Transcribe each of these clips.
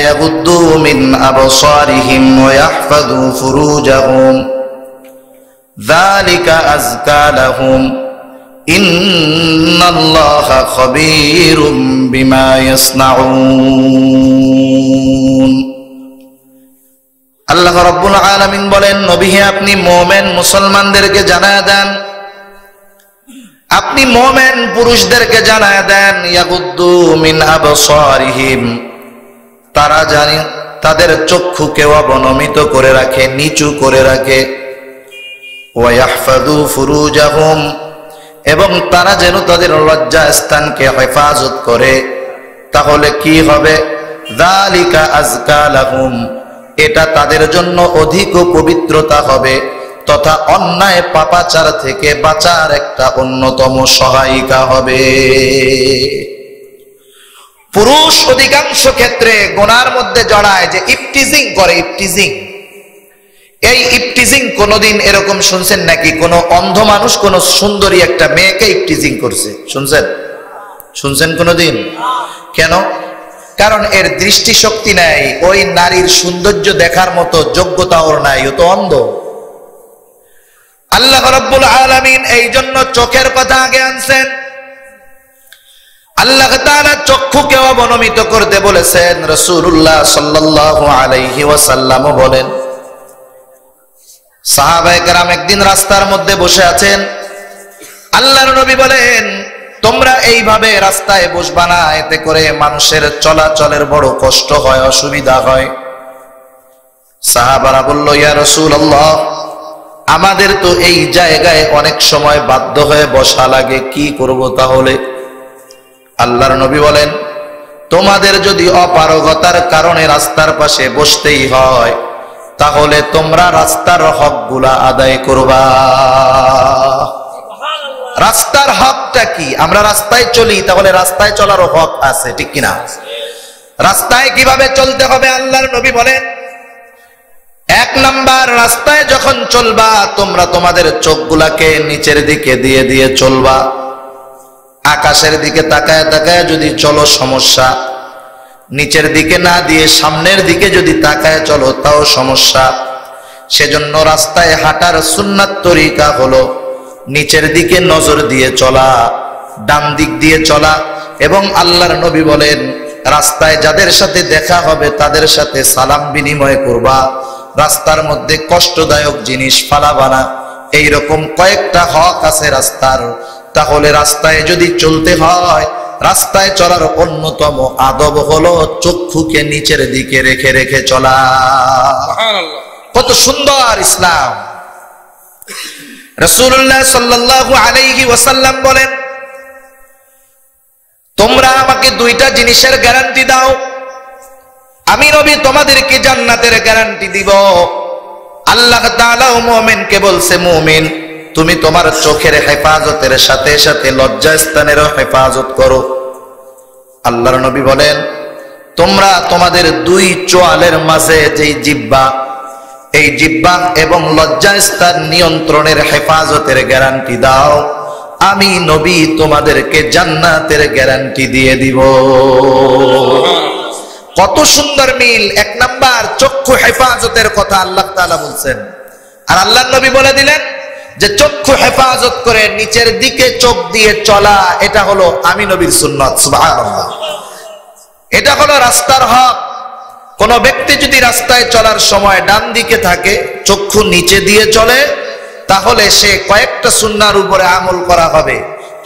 يغضوا من أبصارهم ويحفظوا فروجهم ذلك أزكى لهم إن الله خبير بما يصنعون আল্লাহ রাব্বুল আলামিন বলেন, নবী হে আপনি মুমিন মুসলমানদেরকে জানায় দেন, আপনি মুমিন পুরুষদেরকে জানায় দেন, ইয়াগুদ্দু মিন আবসারিহিম, তারা জানে তাদের চক্ষুকে অবনমিত করে রাখে, নিচু করে রাখে, ওয়া ইয়াহফাযু ফুরুজাহুম, এবং তারা যেন তাদের লজ্জা স্থানকে হেফাজত করে। তাহলে কি হবে? যালিকা আযকা লাহুম, এটা তাদের জন্য অধিক পবিত্রতা হবে তথা অন্যায় পাপাচার থেকে বাঁচার একটা অন্যতম সহায়িকা হবে। পুরুষ অধিকাংশ ক্ষেত্রে গুনার মধ্যে জড়ায় যে ইফটিজিং করে, ইফটিজিং। এই ইফটিজিং কোনদিন এরকম শুনছেন নাকি কোন অন্ধ মানুষ কোন সুন্দরী একটা মেয়েকে ইফটিজিং করছে? শুনছেন? শুনছেন কোনদিন? কেন? কারণ এর দৃষ্টিশক্তি নাই, ওই নারীর সৌন্দর্য দেখার মতো যোগ্যতা ওর নাই, ও তো অন্ধ। আল্লাহ রাব্বুল আলামিন এই জন্য চোখের কথা আগে আনছেন। আল্লাহ তাআলা চক্ষুকে অবনমিত করতে বলেছেন। রাসূলুল্লাহ সাল্লাল্লাহু আলাইহি ওয়াসাল্লাম বলেন, সাহাবায়ে কেরাম একদিন রাস্তার মধ্যে বসে আছেন, আল্লাহর নবী বলেন, তোমরা এইভাবে রাস্তায় বসবা না, এতে করে মানুষের চলাচলের বড় কষ্ট হয়, অসুবিধা হয়। সাহাবারা বলল, ইয়া রাসূলুল্লাহ, আমাদের তো এই জায়গায় অনেক সময় বাধ্য হয়ে বসা লাগে, কি করব তাহলে? আল্লাহর নবী বলেন, তোমাদের যদি অপারগতার কারণে রাস্তার পাশে বসতেই হয়, তাহলে তোমরা রাস্তার হকগুলা আদায় করবা। রাস্তার হকটা কি? আমরা রাস্তায় চলি, তাহলে রাস্তায় চলারও হক আছে, ঠিক কিনা? রাস্তায় কিভাবে চলতে হবে আল্লাহর নবী বলেন, এক নাম্বার, রাস্তায় যখন চলবা তোমরা তোমাদের চোখগুলাকে নিচের দিকে দিয়ে দিয়ে চলবা। আকাশের দিকে তাকায় তাকায় যদি চলো সমস্যা, নিচের দিকে না দিয়ে সামনের দিকে যদি তাকায় চলো তাও সমস্যা। সেজন্য রাস্তায় হাঁটার সুন্নাত তরিকা হলো নিচের দিকে নজর দিয়ে চলা, ডান দিক দিয়ে চলা। এবং আল্লাহর নবী বলেন, রাস্তায় যাদের সাথে দেখা হবে তাদের সাথে সালাম বিনিময় করবা, রাস্তার মধ্যে কষ্টদায়ক জিনিস ফালাবা না। এইরকম কয়েকটা হক আছে রাস্তার। তাহলে রাস্তায় যদি চলতে হয়, রাস্তায় চলার অন্যতম আদব হলো চক্ষুকে নিচের দিকে রেখে রেখে চলা। কত সুন্দর ইসলাম! রাসূলুল্লাহ সাল্লাল্লাহু আলাইহি ওয়াসাল্লাম বলেন, তোমরা আমাকে দুইটা জিনিসের গ্যারান্টি দাও, আমি নবী তোমাদেরকে জান্নাতের গ্যারান্টি দিব। আল্লাহ তাআলা মুমিনকে বলছে, মুমিন তুমি তোমার চোখের হেফাজতের সাথে সাথে লজ্জাস্থানেরও হেফাজত করো। আল্লাহর নবী বলেন, তোমরা তোমাদের দুই চোয়ালের মাঝে যেই জিহ্বা, এই জিহ্বা এবং লজ্জাস্থান নিয়ন্ত্রণের হেফাজতের গ্যারান্টি দাও, আমি নবী তোমাদেরকে জান্নাতের গ্যারান্টি দিয়ে দিব। কত সুন্দর মিল! এক নাম্বার চক্ষু হেফাজতের কথা আল্লাহ তাআলা বলছেন, আর আল্লাহর নবী বলে দিলেন যে চক্ষু হেফাজত করে নিচের দিকে চোখ দিয়ে চলা, এটা হলো আমি নবীর সুন্নাত। সুবহানাল্লাহ! এটা হলো রাস্তার হক। কোন ব্যক্তি যদি রাস্তায় চলার সময় ডান দিকে থাকে, চক্ষু নিচে দিয়ে চলে, তাহলে সে কয়েকটা সুন্নাহর উপরে আমল করা হবে।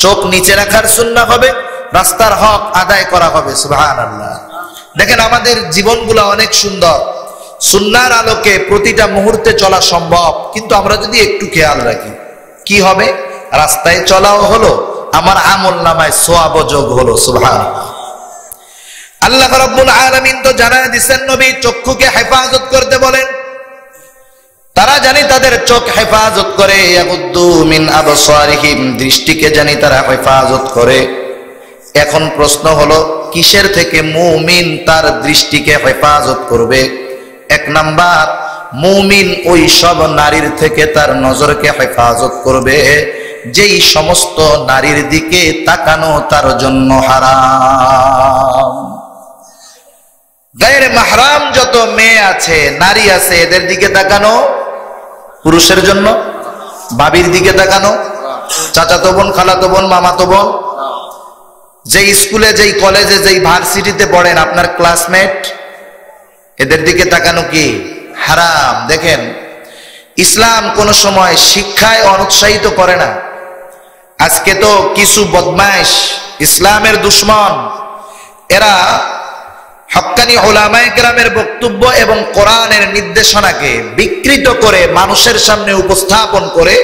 চোখ নিচে রাখার সুন্নাহ হবে, রাস্তার হক আদায় করা হবে। সুবহানাল্লাহ! দেখেন আমাদের জীবনগুলো অনেক সুন্দর, সুন্নাহর আলোকে প্রতিটা মুহূর্তে চলা সম্ভব। কিন্তু আমরা যদি একটু খেয়াল রাখি, কি হবে? রাস্তায় চলাও হলো, আমার আমল নামায় সওয়াব যোগ হলো। সুবহানাল্লাহ! আল্লাহ রাব্বুল আলামিন তো জানায় দিয়েছেন নবী চক্ষুকে হেফাজত করতে বলেন। তারা জানি তাদের চোখ হেফাজত করে, ইয়াগুদ্দু মিন আবসারিহিম, দৃষ্টিকে জানি তারা হেফাজত করে। এখন প্রশ্ন হলো, কিসের থেকে মুমিন তার দৃষ্টিকে হেফাজত করবে? এক নাম্বার, মুমিন ওই সব নারীর থেকে তার নজরকে হেফাজত করবে যেই সমস্ত নারীর দিকে তাকানো তার জন্য হারাম। গায়ের মাহরাম যত মেয়ে আছে, নারী আছে, এদের দিকে তাকানো পুরুষের জন্য। ভাবির দিকে তাকানো, চাচাতো বোন, খালাতো বোন, মামাতো বোন, যেই স্কুলে, যেই কলেজে, যেই ভার্সিটিতে পড়েন আপনার ক্লাসমেট, এদের দিকে তাকানো কি হারাম। দেখেন, ইসলাম কোন সময় শিক্ষায় অনুৎসাহিত করে না। আজকে তো কিছু বদমাইশ ইসলামের দুশ্মন, এরা হক্কানি উলামায়ে কেরামের বক্তব্য এবং কোরআনের নির্দেশনাকে বিকৃত করে মানুষের সামনে উপস্থাপন করে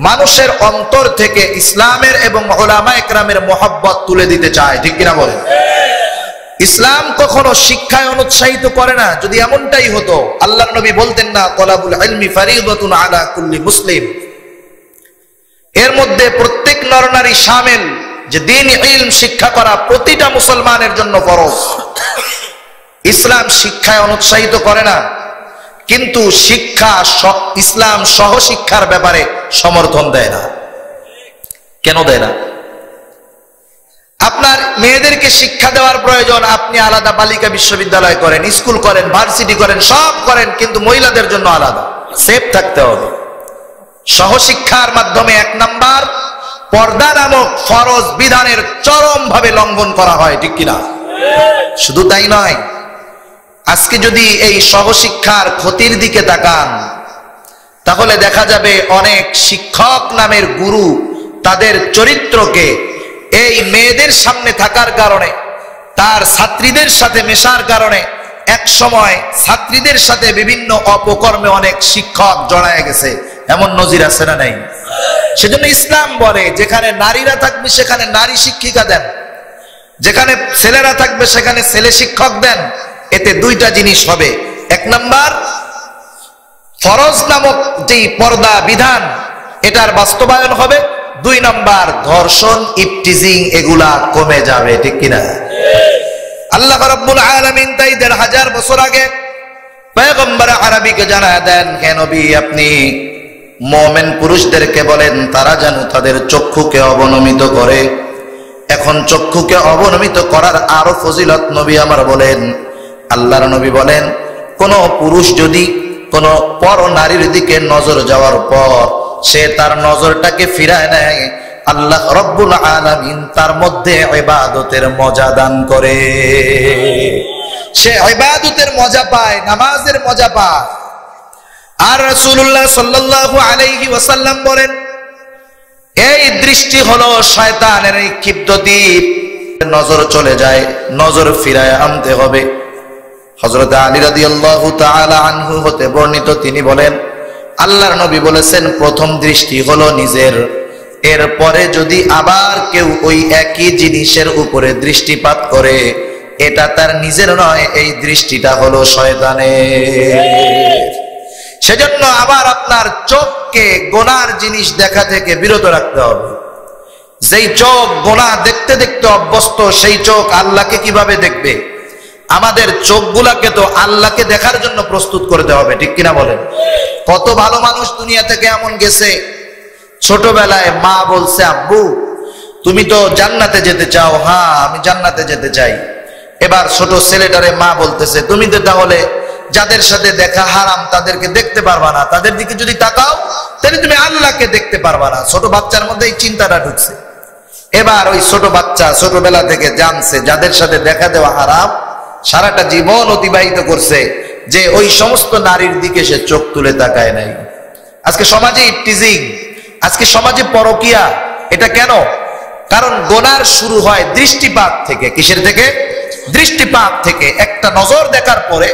মানুষের অন্তর থেকে ইসলামের এবং উলামায়ে কেরামের মহব্বত তুলে দিতে চায়। ঠিক কিনা বলেন? ইসলাম কখনো শিক্ষায় অনুৎসাহিত করে না। যদি এমনটাই হতো, আল্লাহর নবী বলতেন না তলাবুল ইলমি ফারিদাতুন আলা কুল্লি মুসলিম, এর মধ্যে প্রত্যেক নরনারী শামিল, যে দ্বীন ইলম শিক্ষা করা প্রতিটা মুসলমানের জন্য ফরজ। ইসলাম শিক্ষায় অনুৎসাহিত করে না, কিন্তু শিক্ষা, ইসলাম সহশিক্ষার ব্যাপারে সমর্থন দেয় না। কেন দেয় না? আপনার মেয়েদেরকে শিক্ষা দেওয়ার প্রয়োজন, আপনি আলাদা বালিকা বিশ্ববিদ্যালয় করেন, স্কুল করেন, ভার্সিটি করেন, সব করেন, কিন্তু মহিলাদের জন্য আলাদা সেফ থাকতে হবে। সহশিক্ষার মাধ্যমে 1 নাম্বার পর্দা নামক ফরজ বিধানের চরম ভাবে লঙ্ঘন করা হয়। ঠিক কিনা? শুধু তাই নয়, আজকে যদি এই সহশিক্ষার ক্ষতির দিকে তাকান, তাহলে দেখা যাবে অনেক শিক্ষক নামের গুরু তাদের চরিত্রকে এই মেয়েদের সামনে থাকার কারণে, তার ছাত্রীদের সাথে মেশার কারণে এক সময় ছাত্রীদের সাথে বিভিন্ন অপকর্মে অনেক শিক্ষক জড়ায় গেছে। এমন নজির আছে না নাই? সেজন্য ইসলাম বলে, যেখানে নারীরা থাকবে সেখানে নারী শিক্ষিকা দেন, যেখানে ছেলেরা থাকবে সেখানে ছেলে শিক্ষক দেন। এতে দুইটা জিনিস হবে। 1 নাম্বার, ফরজ নামক যেই পর্দা বিধান, এটার বাস্তবায়ন হবে। 2 নাম্বার, ধর্ষণ, ইফটিজিং এগুলা কমে যাবে। ঠিক কিনা? আল্লাহ রাব্বুল আলামিন তাই 1500 বছর আগে পয়গম্বর আরবীকে জানায় দেন, হে নবী, আপনি মুমিন পুরুষদেরকে বলেন তারা যেন তাদের চক্ষুকে অবনমিত করে। এখন চক্ষুকে অবনমিত করার আরো ফজিলত নবী আমার বলেন। আল্লাহর নবী বলেন, কোন পুরুষ যদি কোন পর নারীর দিকে নজর যাওয়ার পর সে তার নজরটাকে ফিরায় নেয়, আল্লাহ রব্বুল আলামিন তার মধ্যে ইবাদতের মজা দান করে। সে ইবাদতের মজা পায়, নামাজের মজা পায়। আর রাসূলুল্লাহ সাল্লাল্লাহু আলাইহি ওয়াসাল্লাম বলেন, এই দৃষ্টি হলো শয়তানের এই ক্ষিপ্ত দ্বীপ, নজর চলে যায়, নজর ফিরায় আনতে হবে। হযরত আলী রাদিয়াল্লাহু তাআলা আনহু হতে বর্ণিত, তিনি বলেন, আল্লাহর নবী বলেছেন, প্রথম দৃষ্টি হলো নিজের, এরপরে যদি আবার কেউ ওই একই জিনিসের উপরে দৃষ্টিপাত করে, এটা তার নিজের নয়, এই দৃষ্টিটা হলো শয়তানের। সেজন্য আবার আপনার চোখকে গুনার জিনিস দেখা থেকে বিরত রাখতে হবে। যেই চোখ গুনাহ দেখতে দেখতে অভ্যস্ত, সেই চোখ আল্লাহকে কিভাবে দেখবে? আমাদের চোখগুলাকে তো আল্লাহকে দেখার জন্য প্রস্তুত করতে হবে। ঠিক কিনা বলেন? কত ভালো মানুষ দুনিয়া থেকে এমন গেছে, ছোটবেলায় মা বলছে, আব্বু তুমি তো জান্নাতে যেতে চাও। হ্যাঁ, আমি জান্নাতে যেতে চাই। এবার ছোট ছেলেটারে মা বলতেছে, তুমি তো তাহলে যাদের সাথে দেখা হারাম তাদেরকে দেখতে পারবা না, তাদের দিকে যদি তাকাও তাহলে তুমি আল্লাহকে দেখতে পারবা না। ছোট বাচ্চার মধ্যে এই চিন্তাটা ঢুকছে। এবার ওই ছোট বাচ্চা ছোটবেলা থেকে জানছে যাদের সাথে দেখা দেওয়া হারাম, সারাটা জীবন অতিবাহিত করছে যে ওই সমস্ত নারীর দিকে সে চোখ তুলে তাকায় নাই। আজকে সমাজে ইফটিজিং, আজকে সমাজে পরকিয়া। এটা কেন? কারণ গুনার শুরু হয় দৃষ্টিপাত থেকে। কিসের থেকে? দৃষ্টিপাত থেকে। একটা নজর দেখার পরে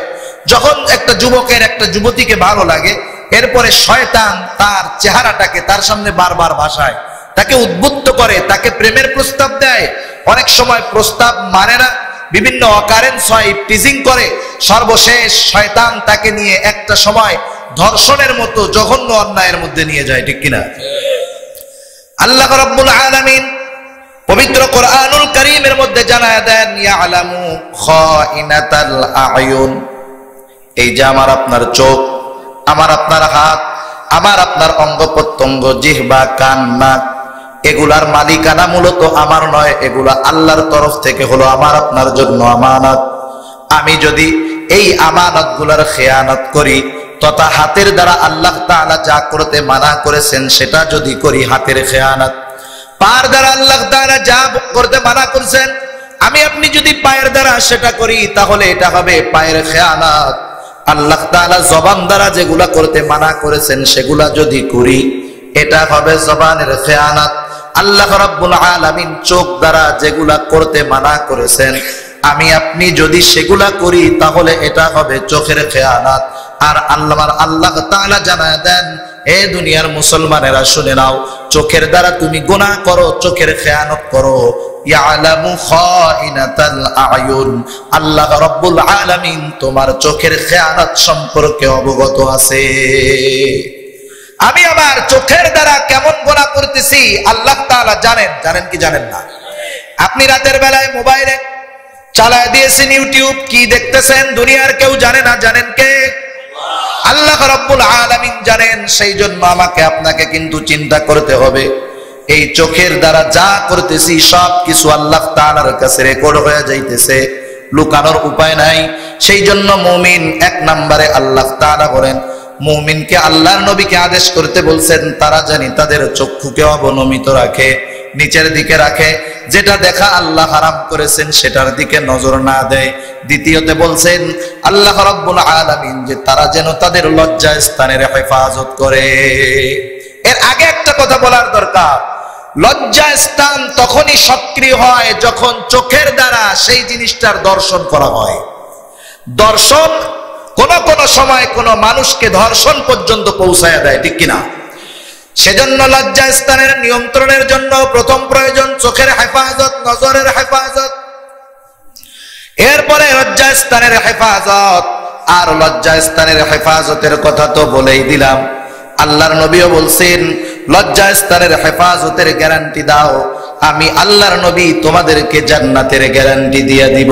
যখন একটা যুবকের একটা যুবতীকে ভালো লাগে, এরপরে শয়তান তার চেহারাটাকে তার সামনে বারবার ভাসায়, তাকে উদ্বুদ্ধ করে, তাকে প্রেমের প্রস্তাব দেয়। অনেক সময় প্রস্তাব মানে না, বিভিন্ন অকারেন্স হয়, টিজিং করে। সর্বশেষ শয়তান তাকে নিয়ে একটা সময় ধর্ষণের মতো জঘন্য অন্যায়ের মধ্যে নিয়ে যায়। ঠিক কিনা? আল্লাহ রাব্বুল আলামিন পবিত্র কোরআনুল কারীমের মধ্যে জানায় দেন, ইয়ালামু খাইনাতাল আয়ুন। এই যে আমার আপনার চোখ, আমার আপনার হাত, আমার আপনার অঙ্গ প্রত্যঙ্গ, জিহ্বা, কান, নাক, এগুলার মালিকানা মূলত আমার নয়, এগুলা আল্লাহর তরফ থেকে হলো আমার আপনার জন্য আমানত। আমি যদি এই আমানতগুলোর খেয়ানত করি তথা হাতের দ্বারা আল্লাহ তাআলা যা করতে মানা করেছেন সেটা যদি করি হাতের খেয়ানত, পায়ের দ্বারা আল্লাহ তাআলা যা করতে মানা করেছেন আমি আপনি যদি পায়ের দ্বারা সেটা করি তাহলে এটা হবে পায়ের খেয়ানত। আল্লাহ তাআলা জবান দ্বারা যেগুলা করতে মানা করেছেন সেগুলা যদি করি এটা হবে জবানের খেয়ানত। আল্লাহ রাব্বুল আলামিন চোখ দ্বারা যেগুলা করতে মানা করেছেন আমি আপনি যদি সেগুলা করি তাহলে এটা হবে চোখের খেয়ানত। আর আল্লাহ তাআলা জানায় দেন, এ দুনিয়ার মুসলমানেরা শুনে নাও, চোখের দ্বারা তুমি গুনাহ করো, চোখের খেয়ানত করো, ইয়ালামু খাইনাতাল আয়ুন, আল্লাহ রাব্বুল আলামিন তোমার চোখের খেয়ানত সম্পর্কে অবগত আছে। আমি আমার চোখের দ্বারা কেমন গুনাহ করতেছি আল্লাহ তাআলা জানেন। জানেন কি জানেন না? আপনি রাতের বেলায় মোবাইলে চালায় দিয়েছেন ইউটিউব, কি দেখতেছেন দুনিয়ার কেউ জানে না, জানেন কে? আল্লাহ রাব্বুল আলামিন জানেন। সেই জন্য আমাকে আপনাকে কিন্তু চিন্তা করতে হবে, এই চোখের দ্বারা যা করতেছি সব কিছু আল্লাহ তাআলার কাছে রেকর্ড হয়ে যাইতেছে, লুকানোর উপায় নাই। সেই জন্য মুমিন এক নম্বরে আল্লাহ তাআলা বলেন মুমিনকে আল্লাহর নবীকে আদেশ করতে বলছেন তারা জানি তাদের চক্ষুকে অবনমিত রাখে, নিচের দিকে রাখে, যেটা দেখা আল্লাহ হারাম করেছেন সেটার দিকে নজর না দেয়। দ্বিতীয়তে বলছেন আল্লাহ রাব্বুল আলামিন যে তারা যেন তাদের লজ্জা স্থানের হেফাজত করে। এর আগে একটা কথা বলার দরকার, লজ্জা স্থান তখনই সক্রিয় হয় যখন চোখের দ্বারা সেই জিনিসটার দর্শন করা হয়। দর্শন কোন সময় কোন মানুষকে ধর্ষণ পর্যন্ত পৌঁছায় দেয়, ঠিক কিনা? সেজন্য লজ্জা স্থানের নিয়ন্ত্রণের জন্য প্রথম প্রয়োজন চোখের হেফাজত, নজরের হেফাজত, এরপরে লজ্জা স্থানের হেফাজত। আর লজ্জা স্থানের হেফাজতের কথা তো বলেই দিলাম, আল্লাহর নবীও বলছেন লজ্জা স্থানের হেফাজতের গ্যারান্টি দাও, আমি আল্লাহর নবী তোমাদেরকে জান্নাতের গ্যারান্টি দিয়ে দিব।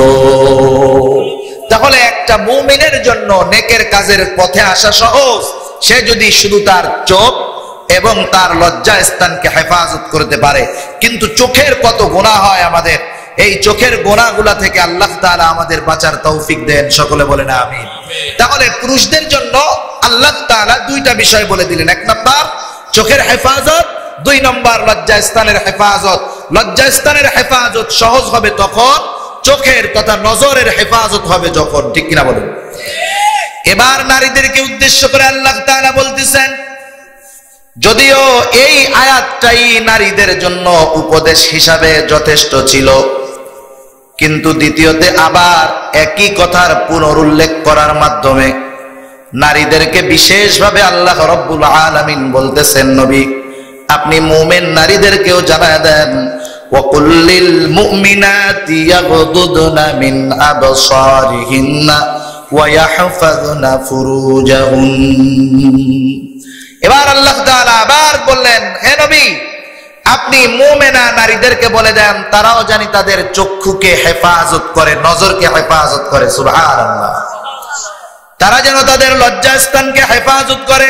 তাহলে একটা মুমিনের জন্য নেকের কাজের পথে আসা সহজ, সে যদি শুধু তার চোখ এবং তার লজ্জা স্থানকে হেফাজত করতে পারে। কিন্তু চোখের কত গুনাহ হয় আমাদের, এই চোখের গুনাহগুলা থেকে আল্লাহ তাআলা আমাদের বাঁচার তৌফিক দেন, সকলে বলেন আমিন। তাহলে পুরুষদের জন্য আল্লাহ তাআলা দুইটা বিষয় বলে দিলেন, এক নম্বর চোখের হেফাজত, দুই নম্বর লজ্জা স্থানের হেফাজত। লজ্জা স্থানের হেফাজত সহজ হবে তখন, চোখের তথা নজরের হেফাজত হবে যখন, ঠিক কিনা বলেন? এবার নারীদেরকে উদ্দেশ্য করে আল্লাহ তাআলা বলতেছেন, যদিও এই আয়াতটাই নারীদের জন্য উপদেশ হিসাবে যথেষ্ট ছিল, কিন্তু দ্বিতীয়তে আবার একই কথার পুনরুল্লেখ করার মাধ্যমে নারীদেরকে বিশেষভাবে আল্লাহ রাব্বুল আলামিন বলতেছেন, নবী আপনি মুমিন নারীদেরকেও জানায় দেন, وَقُلْ لِلْمُؤْمِنَاتِ يَغْضُضْنَ مِنْ أَبْصَارِهِنَّ وَيَحْفَظْنَ فُرُوجَهُنَّ। এবার আল্লাহ তাআলা আবার বললেন, হে নবী আপনি মুমিনা নারীদেরকে বলে দেন তারাও জানি তাদের চক্ষুকে হেফাজত করে, নজরকে হেফাজত করে, সুবহানাল্লাহ, তারা যেন তাদের লজ্জাস্থানকে হেফাজত করে।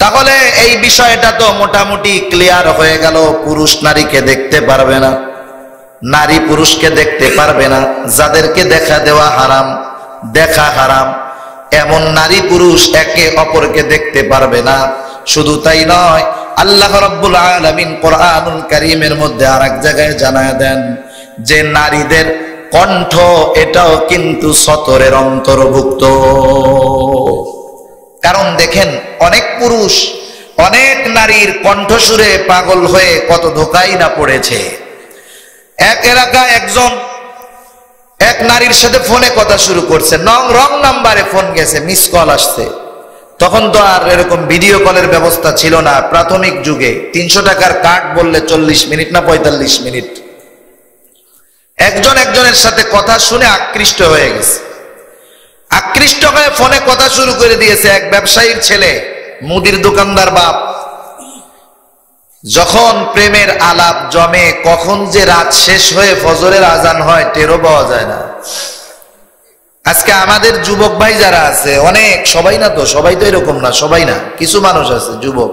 তাহলে এই বিষয়টা তো মোটামুটি ক্লিয়ার হয়ে গেল, পুরুষ নারীকে দেখতে পারবে না, নারী পুরুষকে দেখতে পারবে না, যাদেরকে দেখা দেওয়া হারাম, দেখা হারাম, এমন নারী পুরুষ একে অপরকে দেখতে পারবে না। শুধু তাই নয়, আল্লাহ রাব্বুল আলামিন কোরআনুল কারীমের মধ্যে আরেক জায়গায় জানায় দেন যে নারীদের কণ্ঠ এটাও কিন্তু সতরের অন্তর্ভুক্ত। কারণ দেখেন অনেক পুরুষ অনেক নারীর কণ্ঠসুরে পাগল হয়ে কত ধোকাই না পড়েছে। এক এলাকায় এক নারীর সাথে ফোনে কথা শুরু করছে, রং নাম্বারে ফোন গেছে, মিস কল আসছে। তখন তো আর এরকম ভিডিও কলের ব্যবস্থা ছিল না প্রাথমিক যুগে, 300 টাকার কার্ড বললে 40 মিনিট না 45 মিনিট। একজনের সাথে কথা শুনে আকৃষ্ট হয়ে গেছে, আকৃষ্ট হয়ে ফোনে কথা শুরু করে দিয়েছে। এক ব্যবসায়ীর ছেলে, মুদির দোকানদার বাপ, যখন প্রেমের আলাপ জমে কখন যে রাত শেষ হয়ে ফজরের আজান হয় টেরও পাওয়া যায় না। আজকে আমাদের যুবক ভাই যারা আছে অনেক, সবাই না তো, সবাই তো এরকম না, সবাই না, কিছু মানুষ আছে যুবক,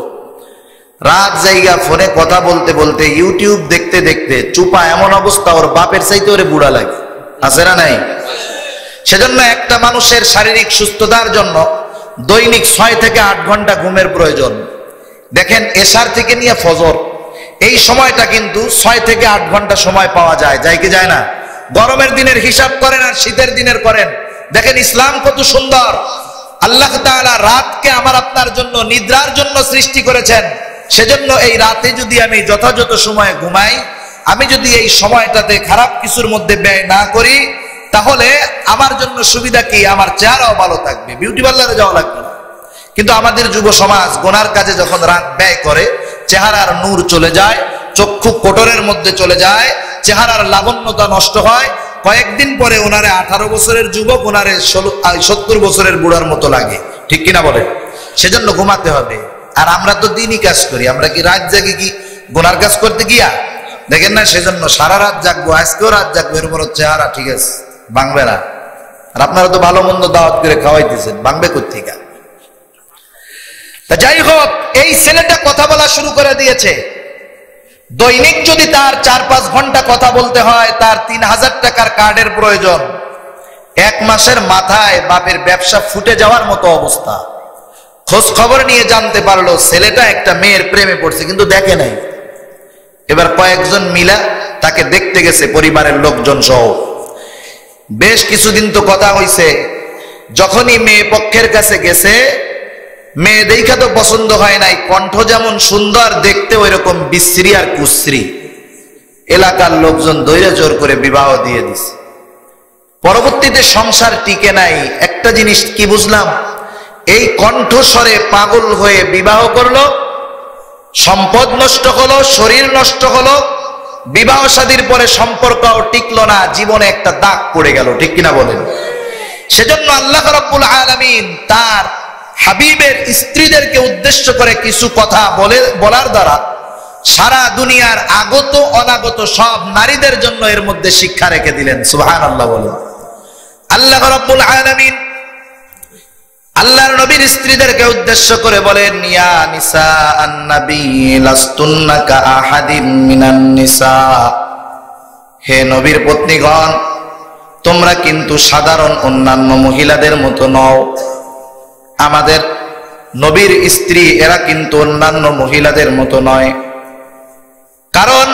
রাত জায়গা ফোনে কথা বলতে বলতে ইউটিউব দেখতে দেখতে চুপা এমন অবস্থা ওর বাপের চাইতে ওরে বুড়া লাগে, আছে না নাই? সেজন্য একটা মানুষের শারীরিক সুস্থতার জন্য দৈনিক 6 থেকে 8 ঘন্টা ঘুমের প্রয়োজন। দেখেন এশার থেকে নিয়ে ফজর এই সময়টা কিন্তু 6 থেকে 8 ঘন্টা সময় পাওয়া যায়, যায় কি যায় না? গরমের দিনের হিসাব করেন আর শীতের দিনের করেন, দেখেন ইসলাম কত সুন্দর। আল্লাহ তাআলা রাতকে আমার আপনার জন্য নিদ্রার জন্য সৃষ্টি করেছেন। সেজন্য এই রাতে যদি আমি যথাযথ সময়ে ঘুমাই, আমি যদি এই সময়টাতে খারাপ কিছুর মধ্যে ব্যয় না করি, তাহলে আমার জন্য সুবিধা কি? আমার চেহারাও ভালো থাকবে, বিউটি পার্লারে যাওয়া লাগবে না। কিন্তু আমাদের যুব সমাজ গুনার কাজে যখন রাত ব্যয় করে, চেহারার নূর চলে যায়, চক্ষু কোটরের মধ্যে চলে যায়, চেহারার লাবণ্যতা নষ্ট হয়। কয়েকদিন পরে ওনারে 18 বছরের যুবক, ওনারে 70 বছরের বুড়ার মতো লাগে, ঠিক কিনা বলে? সেজন্য ঘুমাতে হবে। আর আমরা তো দিনই কাজ করি, আমরা কি রাত জাগি কি গুনার কাজ করতে গিয়া? দেখেন না, সেজন্য সারা রাত জাগবো, আজকেও রাত জাগবো, এর বড় চেহারা ঠিক আছে, ভাঙবে না। আর আপনারা তো ভালো মন্দ দাওয়াত করে খাওয়াইতেছেন, ভাঙবে কোত্থেকে? তা যাই হোক, এই ছেলেটা কথা বলা শুরু করে দিয়েছে। দৈনিক যদি তার 4-5 ঘন্টা কথা বলতে হয়, তার 3000 টাকার কার্ডের প্রয়োজন। 1 মাসের মাথায় বাপের ব্যবসা ফুটে যাওয়ার মতো অবস্থা। খোঁজ খবর নিয়ে জানতে পারলো ছেলেটা একটা মেয়ের প্রেমে পড়ছে, কিন্তু দেখে নাই। এবার কয়েকজন মিলা তাকে দেখতে গেছে, পরিবারের লোকজন সহ। বেশ কিছুদিন তো কথা হইছে। যখনই মেয়ে পক্ষের কাছে গেছে, মেয়ে দেখা তো পছন্দ হয় নাই, কণ্ঠ যেমন সুন্দর, দেখতে ওই রকম বিশ্রী আর কুশ্রী। এলাকার লোকজন ধৈর্য জোর করে বিবাহ দিয়ে দিছে। পরবর্তীতে সংসার টিকে নাই। একটা জিনিস কি বুঝলাম, এই কণ্ঠস্বরে পাগল হয়ে বিবাহ করলো, সম্পদ নষ্ট হলো, শরীর নষ্ট হলো, বিবাহ শাদীর পরে সম্পর্কও টিকলো না, জীবনে একটা দাগ পড়ে গেল, ঠিক কিনা বলেন? সেজন্য আল্লাহ রাব্বুল আলামিন তার হাবিবের স্ত্রীদেরকে উদ্দেশ্য করে কিছু কথা বলার দ্বারা সারা দুনিয়ার আগত অনাগত সব নারীদের জন্য এর মধ্যে শিক্ষা রেখে দিলেন। সুবহানাল্লাহ বলেন। আল্লাহ রাব্বুল আলামিন আল্লাহর নবীর স্ত্রীদেরকে উদ্দেশ্য করে বলেন, ইয়া নিসা আন-নবী লাস্তুন্না কা আহাদিম মিনান নিসা, হে নবীর পত্নীগণ, তোমরা কিন্তু সাধারণ অন্যান্য মহিলাদের মতো নও। আমাদের নবীর স্ত্রী এরা কিন্তু অন্যান্য মহিলাদের মতো নয়। কারণ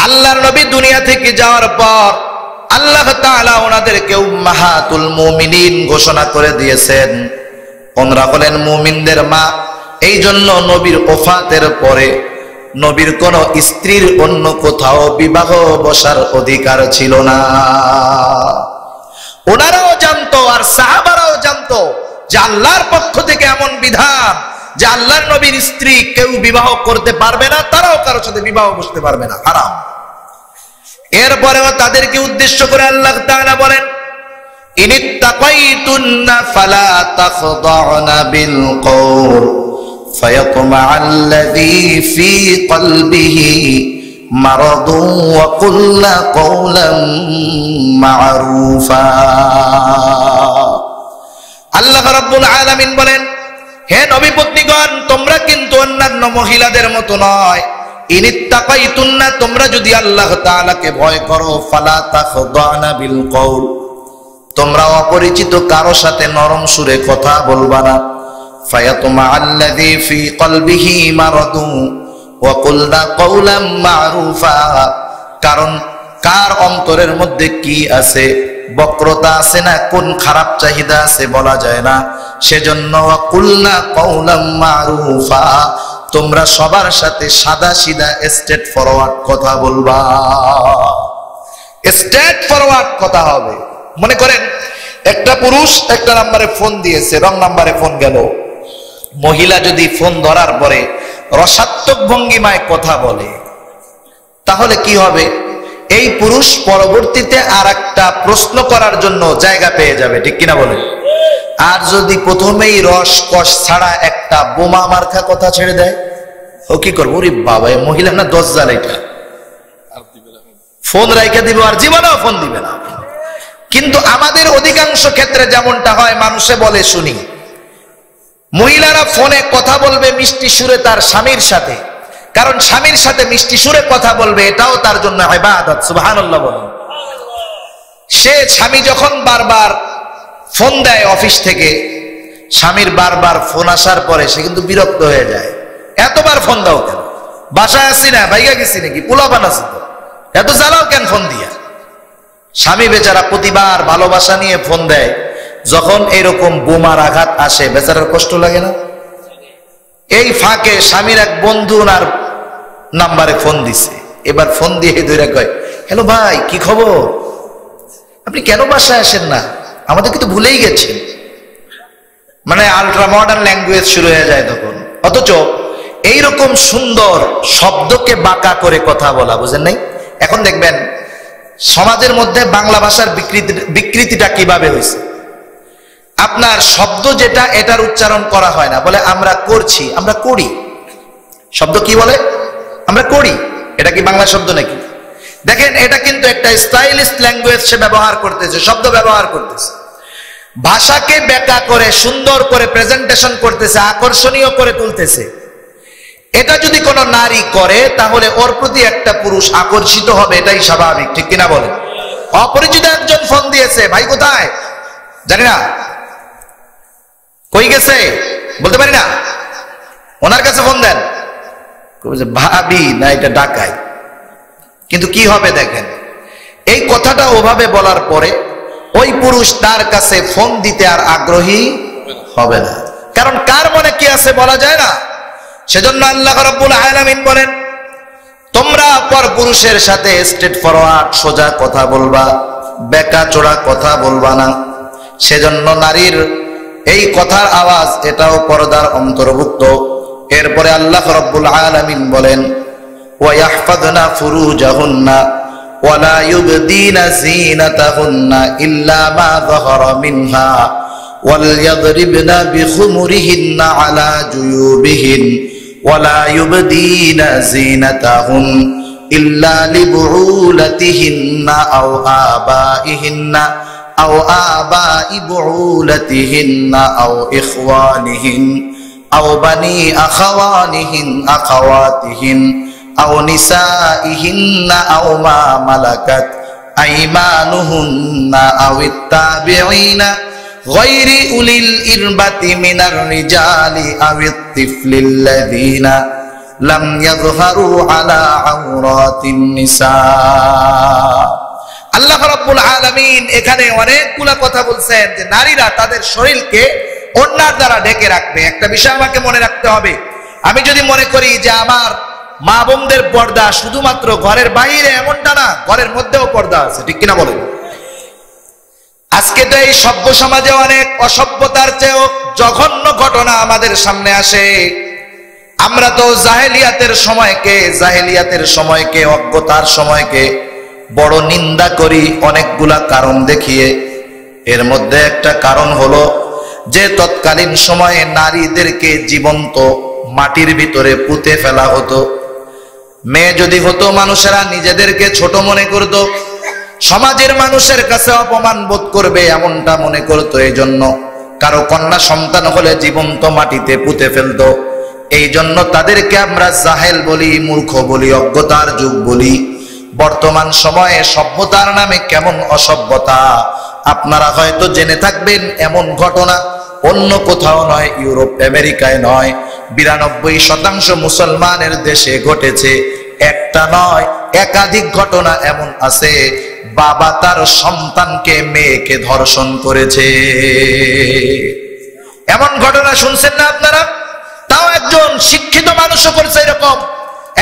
আল্লাহর নবী দুনিয়া থেকে যাওয়ার পর আল্লাহ তাআলা ওনাদেরকে উম্মাহাতুল মুমিনিন ঘোষণা করে দিয়েছেন। ওনারা হলেন মুমিনদের মা। এই জন্য নবীর ওফাতের পরে নবীর কোন স্ত্রীর অন্য কোথাও বিবাহ বসার অধিকার ছিল না। ওনারাও জানতো, আর সাহাবারাও জানতো যে আল্লাহর পক্ষ থেকে এমন বিধান যে আল্লাহর নবীর স্ত্রী কেউ বিবাহ করতে পারবে না, তারাও কারোর সাথে বিবাহ বসতে পারবে না, হারাম। এরপরেও তাদেরকে উদ্দেশ্য করে আল্লাহ তাআলা বলেন, ইনিত্তাকাইতুন্না ফালা তাখদাউনা বিল কওল ফায়াতমাআল্লাযী ফী কলবিহি মারাদুন ওয়া কুল্লা কওলাম মা'রুফা। আল্লাহ রাব্বুল আলামিন বলেন, হে নবী পত্নীগণ, তোমরা কিন্তু অন্যান্য মহিলাদের মতো নয়। ইনিত্তাকাইতুন্না, তোমরা যদি আল্লাহ তাআলাকে ভয় করো, ফালা তাখদাউনা বিল কওল, তোমরা অপরিচিত কারো সাথে নরম সুরে কথা বলবা না। ফায়াতমাআল্লাযী ফী কলবিহি মারাদুন ওয়া কুলনা কওলাম মা'রুফা, কারণ কার অন্তরের মধ্যে কি আছে, বক্রতা আছে না কোন খারাপ চাহিদা আছে বলা যায় না। সেজন্য ওয়া কুলনা কওলাম মা'রুফা, তোমরা সবার সাথে সাদা সিধা স্ট্রেট ফরওয়ার্ড কথা বলবা, স্ট্রেট ফরওয়ার্ড কথা হবে। মনে করেন একটা পুরুষ একটা নাম্বারে ফোন দিয়েছে, রং নাম্বারে ফোন গেল। মহিলা যদি ফোন ধরার পরে রসাত্মক ভঙ্গিমায় কথা বলে, তাহলে কি হবে? এই পুরুষ পরবর্তীতে আর একটা প্রশ্ন করার জন্য জায়গা পেয়ে যাবে, ঠিক কিনা বলেন? আর যদি প্রথমেই রস কষ ছাড়া একটা বোমা মার্কা কথা ছেড়ে দেয়, ও কি করবো? ওরে বাবা, এই মহিলা না দজ্জাল, এটা ফোন রাইখা দিব আর জীবনেও ফোন দিবে না। কিন্তু আমাদের অধিকাংশ ক্ষেত্রে যেমনটা হয়, মানুষে বলে শুনি, মহিলারা ফোনে কথা বলবে মিষ্টি সুরে তার স্বামীর সাথে, কারণ স্বামীর সাথে মিষ্টি সুরে কথা বলবে এটাও তার জন্য ইবাদত। সুবহানাল্লাহ বলেন। সে স্বামী যখন বারবার ফোন দেয় অফিস থেকে, স্বামীর বারবার ফোন আসার পরে সে কিন্তু বিরক্ত হয়ে যায়, এতবার ফোন দাও কেন, বাসায় আসছি না, বাইগা গেছি নাকি, পোলাপান আছে তো, এত জ্বালাও কেন ফোন দিয়া। স্বামী বেচারা প্রতিবার ভালোবাসা নিয়ে ফোন দেয়, যখন এরকম বোমার আঘাত আসে বেচারার কষ্ট লাগে না? এই ফাঁকে স্বামীর এক বন্ধু ওনার নাম্বারে ফোন দিছে, এবার ফোন দিয়ে ধরে কয়, হ্যালো ভাই, কি খবর, আপনি কেন বাসায় আসেন না, আমাদেরকে তো ভুলেই গেছেন। মানে আলট্রা মডার্ন ল্যাঙ্গুয়েজ শুরু হয়ে যায় তখন। অথচ এইরকম সুন্দর শব্দকে বাঁকা করে কথা বলা, বুঝেন নাই? এখন দেখবেন সমাজের মধ্যে বাংলা ভাষার বিকৃতিটা কিভাবে হয়েছে। আপনার শব্দ যেটা, এটার উচ্চারণ করা হয় না, বলে আমরা করছি, আমরা করি। শব্দ কি বলে? আমরা করি। এটা কি বাংলা শব্দ নাকি? দেখেন, এটা কিন্তু একটা স্টাইলিশ ল্যাঙ্গুয়েজ সে ব্যবহার করতেছে, শব্দ ব্যবহার করতেছে, ভাষাকে ব্যাখ্যা করে সুন্দর করে প্রেজেন্টেশন করতেছে, আকর্ষণীয় করে তুলতেছে। এটা যদি কোনো নারী করে তাহলে ওর প্রতি একটা পুরুষ আকর্ষিত হবে, এটাই স্বাভাবিক, ঠিক কিনা বলেন? অপরিচিত একজন ফোন দিয়েছে, ভাই কোথায় জানি না, কই গেছে বলতে পারি না, ওনার কাছে ফোন দেন, ভাবি না এটা ডাকাই। কিন্তু কি হবে দেখেন, এই কথাটা ওভাবে বলার পরে ওই পুরুষ তার কাছে ফোন দিতে আর আগ্রহী হবে না, কারণ কার মনে কি আছে বলা যায় না। সেজন্য আল্লাহ রাব্বুল আলামিন বলেন, তোমরা পর পুরুষের সাথে স্ট্রেট ফরওয়ার্ড সোজা কথা বলবা, বেকা চোরা কথা বলবা না। সেজন্য নারীর এই কথার আওয়াজ, এটাও পর্দার অন্তর্ভুক্ত। এরপরে আল্লাহ রাব্বুল আলামিন বলেন, ওয়া ইয়াহফাযনা ফুরুজাহুন্না ওয়া লা ইউবদিনা যিনাতাহুন্না ইল্লা মা যাহারা মিনহা ওয়াল ইয়াদরিবনা বিখুমুরিহিন্না আলা জুয়ুবিহিন ওয়া লা ইউবদিনা যিনাতাহুন ইল্লা লিবুউলাতিহিন্না আও আবাইহিন্না আও আবাই বুউলাতিহিন্না আও ইখওয়ানিহিন আও বানি আখাওয়ানিহিন আখাওয়াতিহিন আও নিসাইহিন্না আও মা মালাকাত আইমানুহুন্না আও ইত্তাবিঈনা গায়রি উলিল ইরবাতি মিনার রিজালি আও ইত্তিফলিল্লাযীনা লাম ইয়াযহারু আলা আওরাতিন নিসা। আল্লাহ রাব্বুল আলামিন এখানে অনেকগুলা কথা বলছেন যে নারীরা তাদের শরীরকে ওড়নার দ্বারা ঢেকে রাখবে। একটা বিষয় আমাকে মনে রাখতে হবে, আমি যদি মনে করি যে আমার মা বোনদের পর্দা শুধুমাত্র ঘরের বাইরে, এমনটা না, ঘরের মধ্যেও পর্দা আছে, ঠিক কিনা বলেন? আজকে তো এই সভ্য সমাজে অনেক অসভ্যতার চেয়েও জঘন্য ঘটনা আমাদের সামনে আসে। আমরা তো জাহেলিয়াতের সময়কে অজ্ঞতার সময়কে বড় নিন্দা করি অনেকগুলা কারণ দেখিয়ে। এর মধ্যে একটা কারণ হলো যে তৎকালীন সময়ে নারীদেরকে জীবন্ত মাটির ভিতরে পুঁতে ফেলা হতো। মেয়ে যদি হতো, মানুষেরা নিজেদেরকে ছোট মনে করত, সমাজের মানুষের কাছে অপমান বোধ করবে এমনটা মনে করত। এই জন্য কারো কন্যা সন্তান হলে জীবন্ত মাটিতে পুঁতে ফেলতো। এই জন্য তাদেরকে আমরা জাহেল বলি, মূর্খ বলি, অজ্ঞতার যুগ বলি। বর্তমান সময়ে সভ্যতার নামে কেমন অসভ্যতা আপনারা হয়তো জেনে থাকবেন। এমন ঘটনা অন্য কোথাও নয়, ইউরোপ আমেরিকায় নয়, 92% মুসলমানের দেশে ঘটেছে। একটা নয়, একাধিক ঘটনা এমন আছে, বাবা তার সন্তানকে, মেয়েকে ধর্ষণ করেছে। এমন ঘটনা শুনছেন না আপনারা? তাও একজন শিক্ষিত মানুষও করছে এরকম।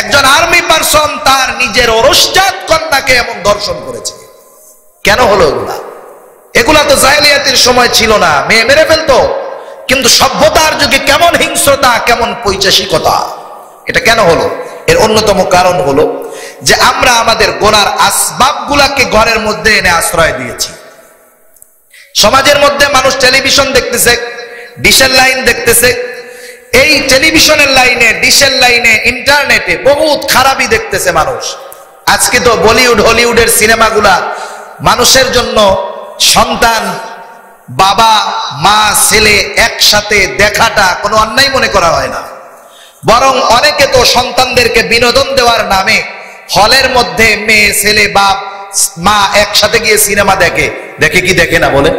একজন আর্মি পারসন তার নিজের ওরসজাত কন্যাকে এমন ধর্ষণ করেছে। কেন হলো এগুলা? এগুলা তো জাহেলিয়াতের সময় ছিল না, মেয়ে মেরে ফেলতো। কিন্তু সভ্যতার যুগে কেমন হিংস্রতা, কেমন পৈশাচিকতা, এটা কেন হলো? এর অন্যতম কারণ হলো যে আমরা আমাদের গোনার আসবাবগুলাকে ঘরের মধ্যে এনে আশ্রয় দিয়েছি। সমাজের মধ্যে মানুষ টেলিভিশন দেখতেছে, ডিশের লাইন দেখতেছে। এই টেলিভিশনের লাইনে, ডিশের লাইনে, ইন্টারনেটে বহুত খারাপই দেখতেছে মানুষ। আজকে তো বলিউড হলিউডের সিনেমাগুলা মানুষের জন্য সন্তান, বাবা মা ছেলে একসাথে দেখাটা কোনো অন্যায় মনে করা হয় না। বরং অনেকে তো সন্তানদেরকে বিনোদন দেওয়ার নামে হলের মধ্যে মেয়ে ছেলে বাপ মা একসাথে গিয়ে সিনেমা দেখে। দেখে কি দেখে না বলে?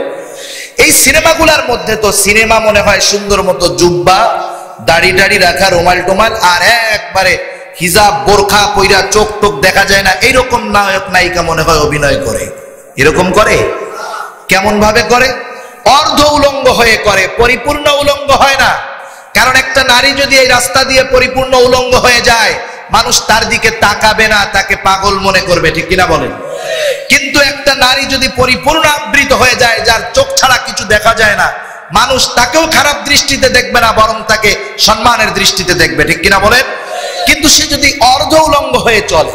এই সিনেমাগুলোর মধ্যে তো সিনেমা মনে হয় সুন্দর মতো জুব্বা, দাড়ি টাড়ি রাখা, রুমাল টুমাল, আর একবারে হিজাব বোরখা পইরা চোখ টোক দেখা যায় না, এইরকম নায়ক নায়িকা মনে হয় অভিনয় করে। এরকম করে? কেমন ভাবে করে? অর্ধ উলঙ্গ হয়ে করে, পরিপূর্ণ উলঙ্গ হয় না। কারণ একটা নারী যদি এই রাস্তা দিয়ে পরিপূর্ণ উলঙ্গ হয়ে যায়, মানুষ তার দিকে তাকাবে না, তাকে পাগল মনে করবে, ঠিক কিনা বলেন? কিন্তু একটা নারী যদি পরিপূর্ণ আবৃত হয়ে যায়, যার চোখ ছাড়া কিছু দেখা যায় না, মানুষ তাকেও খারাপ দৃষ্টিতে দেখবে না, বরং তাকে সম্মানের দৃষ্টিতে দেখবে, ঠিক কিনা বলেন? কিন্তু সে যদি অর্ধ উলঙ্গ হয়ে চলে,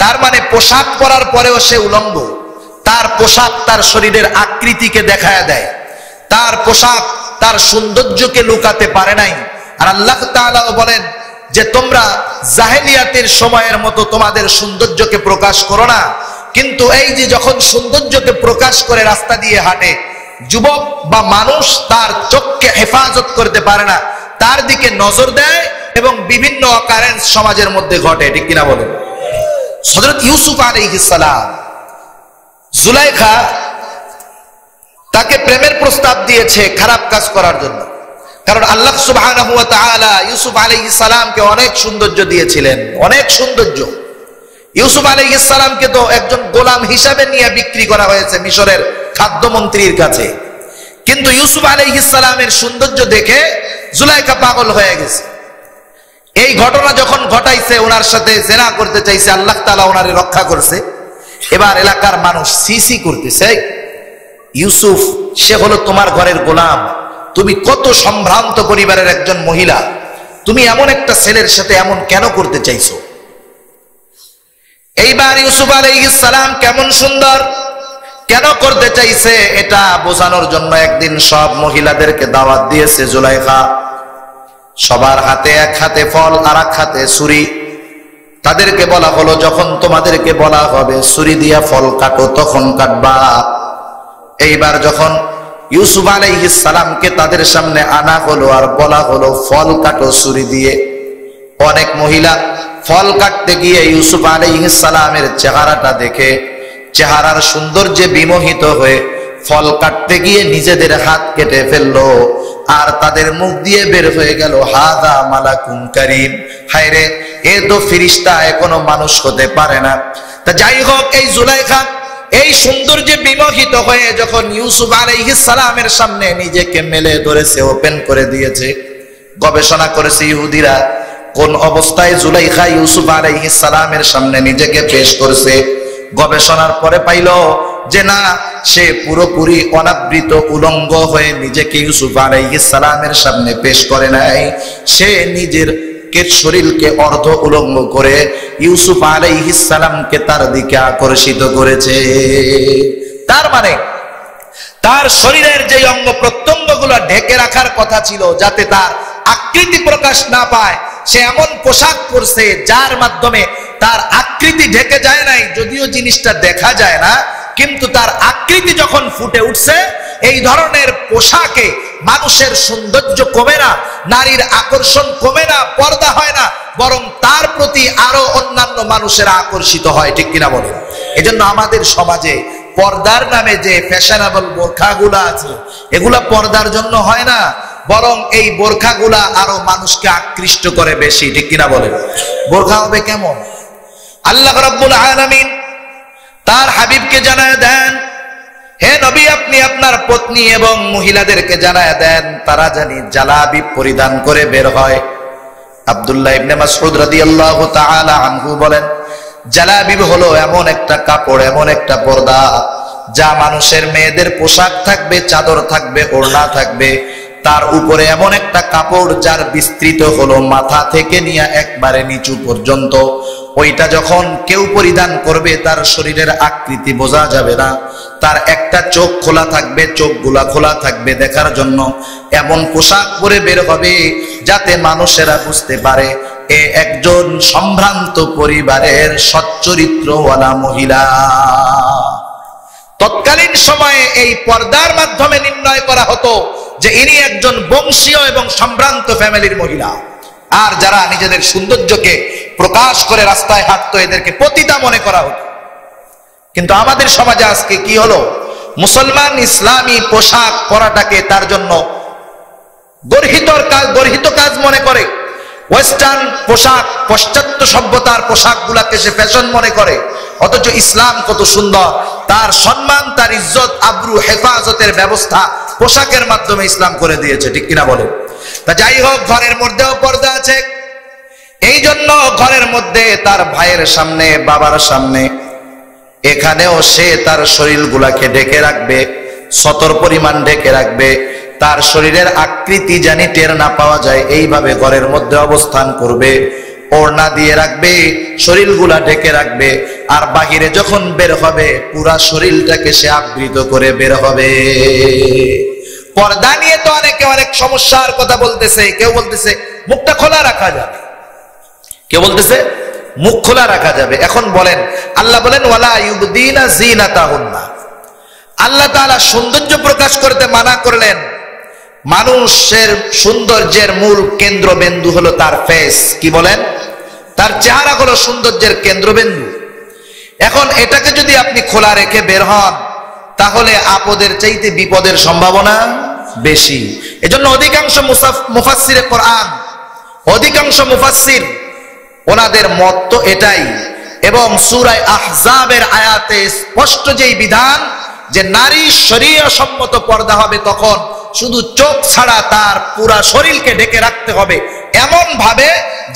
তার মানে পোশাক পরার পরেও সে উলঙ্গ, তার পোশাক তার শরীরের আকৃতিকে দেখায় দেয়, তার পোশাক তার সৌন্দর্যকে লুকাতে পারে নাই। আর আল্লাহ তাআলা বলেন যে তোমরা জাহেলিয়াতের সময়ের মতো তোমাদের সৌন্দর্যকে প্রকাশ করো না। কিন্তু এই যে যখন সৌন্দর্যকে প্রকাশ করে রাস্তা দিয়ে হাঁটে, যুবক বা মানুষ তার চোখকে হেফাজত করতে পারে না, তার দিকে নজর দেয় এবং বিভিন্ন অকারেন্স সমাজের মধ্যে ঘটে, ঠিক কিনা বলেন? হযরত ইউসুফ আলাইহিস সালাম, জুলাইখা তাকে প্রেমের প্রস্তাব দিয়েছে খারাপ কাজ করার জন্য। কারণ আল্লাহ সুবহানাহু ওয়া তাআলা ইউসুফ আলাইহিস সালামকে অনেক সৌন্দর্য দিয়েছিলেন, অনেক সৌন্দর্য। ইউসুফ আলাইহিস সালামকে তো একজন গোলাম হিসাবে নিয়ে বিক্রি করা হয়েছে মিশরের খাদ্যমন্ত্রীর কাছে। কিন্তু ইউসুফ আলাইহিস সালামের সৌন্দর্য দেখে জুলাইখা পাগল হয়ে গেছে। এই ঘটনা যখন ঘটাইছে, ওনার সাথে জেনা করতে চাইছে, আল্লাহ তাআলা ওনারে রক্ষা করছে। এবার এলাকার মানুষ সিসি করতেছে, ইউসুফ সে হলো তোমার ঘরের গোলাম, তুমি কত সম্ভ্রান্ত পরিবারের একজন মহিলা, তুমি এমন একটা ছেলের সাথে এমন কেন করতে চাইছো? এইবার ইউসুফ আলাইহিস সালাম কেমন সুন্দর, কেন করতে চাইছে এটা বোঝানোর জন্য একদিন সব মহিলাদেরকে দাওয়াত দিয়েছে জুলাইখা। সবার হাতে এক হাতে ফল আর এক হাতে ছুরি। তাদেরকে বলা হলো যখন তোমাদেরকে বলা হবে ছুরি দিয়া ফল কাটো, তখন কাটবা। এইবার যখন ইউসুফ আলাইহিস সালামকে তাদের সামনে আনা হলো আর বলা হলো ফল কাটো ছুরি দিয়ে, অনেক মহিলা ফল কাটতে গিয়ে ইউসুফ আলাইহিস সালামের চেহারাটা দেখে চেহারার সৌন্দর্যে বিমোহিত হয়ে ফল কাটতে গিয়ে নিজেদের হাত কেটে ফেললো। আর তাদের মুখ দিয়ে বের হয়ে গেল হাযা মালাকুন কারীম, হায় রে, এ তো ফেরেশতা, কোনো মানুষ হতে পারে না। তা যাই হোক, এই জুলাইখা এই সৌন্দর্যে বিমোহিত হয়ে যখন ইউসুফ আলাইহিস সালামের সামনে নিজেকে মেলে ধরেছে, ওপেন করে দিয়েছে, গবেষণা করেছে ইহুদিরা কোন অবস্থায় জুলাইখা ইউসুফ আলাইহিস সালামের সামনে নিজেকে পেশ করছে। গবেষণার পরে পাইল যে না, সে পুরোপুরি অনাবৃত উলঙ্গ হয়ে নিজেকে ইউসুফ আলাইহিস সালামের সামনে পেশ করে নাই, সে নিজের শরীরকে অর্ধ উলঙ্গ করে ইউসুফ আলাইহিস সালামকে তার দিকে আকর্ষিত করেছে। তার মানে তার শরীরের যে অঙ্গ প্রত্যঙ্গগুলো ঢেকে রাখার কথা ছিল যাতে তার আকৃতি প্রকাশ না পায়, সে এমন পোশাক পরছে যার মাধ্যমে তার আকৃতি ঢেকে যায় নাই। যদিও জিনিসটা দেখা যায় না, কিন্তু তার আকৃতি যখন ফুটে উঠছে, এই ধরনের পোশাকে মানুষের সৌন্দর্য কমে না, নারীর আকর্ষণ কমে না, পর্দা হয় না, বরং তার প্রতি আরো অন্যান্য মানুষেরা আকর্ষিত হয়, ঠিক কিনা বলেন? এজন্য আমাদের সমাজে পর্দার নামে যে ফ্যাশনেবল বোরখাগুলা আছে, এগুলা পর্দার জন্য হয় না, বরং এই বোরখাগুলা আরো মানুষকে আকৃষ্ট করে বেশি, ঠিক কিনা বলেন? বোরখা হবে কেমন? আল্লাহ রাব্বুল আলামিন তার হাবিবকে জানায় দেন, হে নবী, আপনি আপনার পত্নী এবং মহিলাদেরকে জানায় দেন তারা জানি জালাবিব পরিধান করে বের হয়। আব্দুল্লাহ ইবনে মাসউদ রাদিয়াল্লাহু তাআলা আনহু বলেন, জালাবিব হলো এমন একটা কাপড়, এমন একটা পর্দা যা মানুষের মেয়েদের পোশাক থাকবে, চাদর থাকবে, ওড়না থাকবে, তার উপরে এমন একটা কাপড় যার বিস্তৃত হলো মাথা থেকে নিয়ে একবারে নিচু পর্যন্ত। ওইটা যখন কেউ পরিধান করবে তার শরীরের আকৃতি বোঝা যাবে না, তার একটা চোখ খোলা থাকবে, চোখগুলা খোলা থাকবে দেখার জন্য। এমন পোশাক পরে বের হবে যাতে মানুষেরা বুঝতে পারে এ একজন সম্ভ্রান্ত পরিবারের সচ্চরিত্রওয়ালা মহিলা। তৎকালীন সময়ে এই পর্দার মাধ্যমে নির্ণয় করা হতো যে ইনি একজন বংশীয় এবং সম্ভ্রান্ত ফ্যামিলির মহিলা। আর যারা নিজেদের সৌন্দর্যকে প্রকাশ করে রাস্তায় হাঁটতো, এদেরকে পতিতা মনে করা হতো। কিন্তু আমাদের সমাজে আজকে কি হলো? মুসলমান ইসলামী পোশাক পরাটাকে তার জন্য গর্হিত কাজ মনে করে। ওয়েস্টার্ন পোশাক, পাশ্চাত্য সভ্যতার পোশাকগুলাকে সে ফ্যাশন মনে করে। অথচ ইসলাম কত সুন্দর, তার সম্মান, তার ইজ্জত, আব্রু, হেফাজতের ব্যবস্থা পোশাকের মাধ্যমে ইসলাম করে দিয়েছে, ঠিক কিনা বলে? তা যাই হোক, ঘরের মধ্যেও পর্দা আছে। এই জন্য ঘরের মধ্যে তার ভাইয়ের সামনে, বাবার সামনে, এখানেও সে তার শরীরগুলাকে ঢেকে রাখবে, সতর পরিমাণ ঢেকে রাখবে। তার শরীরের আকৃতি জানি টের না পাওয়া যায়, এইভাবে ঘরের মধ্যে অবস্থান করবে। ওড়না দিয়ে রাখবে, শরীরগুলা ঢেকে রাখবে। আর বাহিরে যখন বের হবে, পুরা শরীরটাকে সে আবৃত করে বের হবে। পর্দা নিয়ে তো অনেকে অনেক সমস্যার কথা বলতেছে। কেউ বলতেছে মুখটা খোলা রাখা যাবে, কেউ বলতেছে মুখ খোলা রাখা যাবে। এখন বলেন, আল্লাহ বলেন ওয়ালা ইউবদিনা জিনাতাহুন্না, আল্লাহ তাআলা সৌন্দর্য প্রকাশ করতে মানা করলেন। মানুষের সৌন্দর্যের মূল কেন্দ্রবিন্দু হলো তার ফেস। কি বলেন? তার চেহারা হলো সৌন্দর্যের কেন্দ্রবিন্দু। এখন এটাকে যদি আপনি খোলা রেখে বের হন, তাহলে আপদের চাইতে বিপদের সম্ভাবনা বেশি। এজন্য অধিকাংশ মুফাসসিরে কোরআন, অধিকাংশ মুফাসসির, ওনাদের মত তো এটাই। এবং সূরা আহজাবের আয়াতে স্পষ্ট যেই বিধান যে নারী শরীয়ত সম্মত পর্দা হবে, তখন শুধু চোখ ছাড়া তার পুরা শরীরকে ঢেকে রাখতে হবে, এমন ভাবে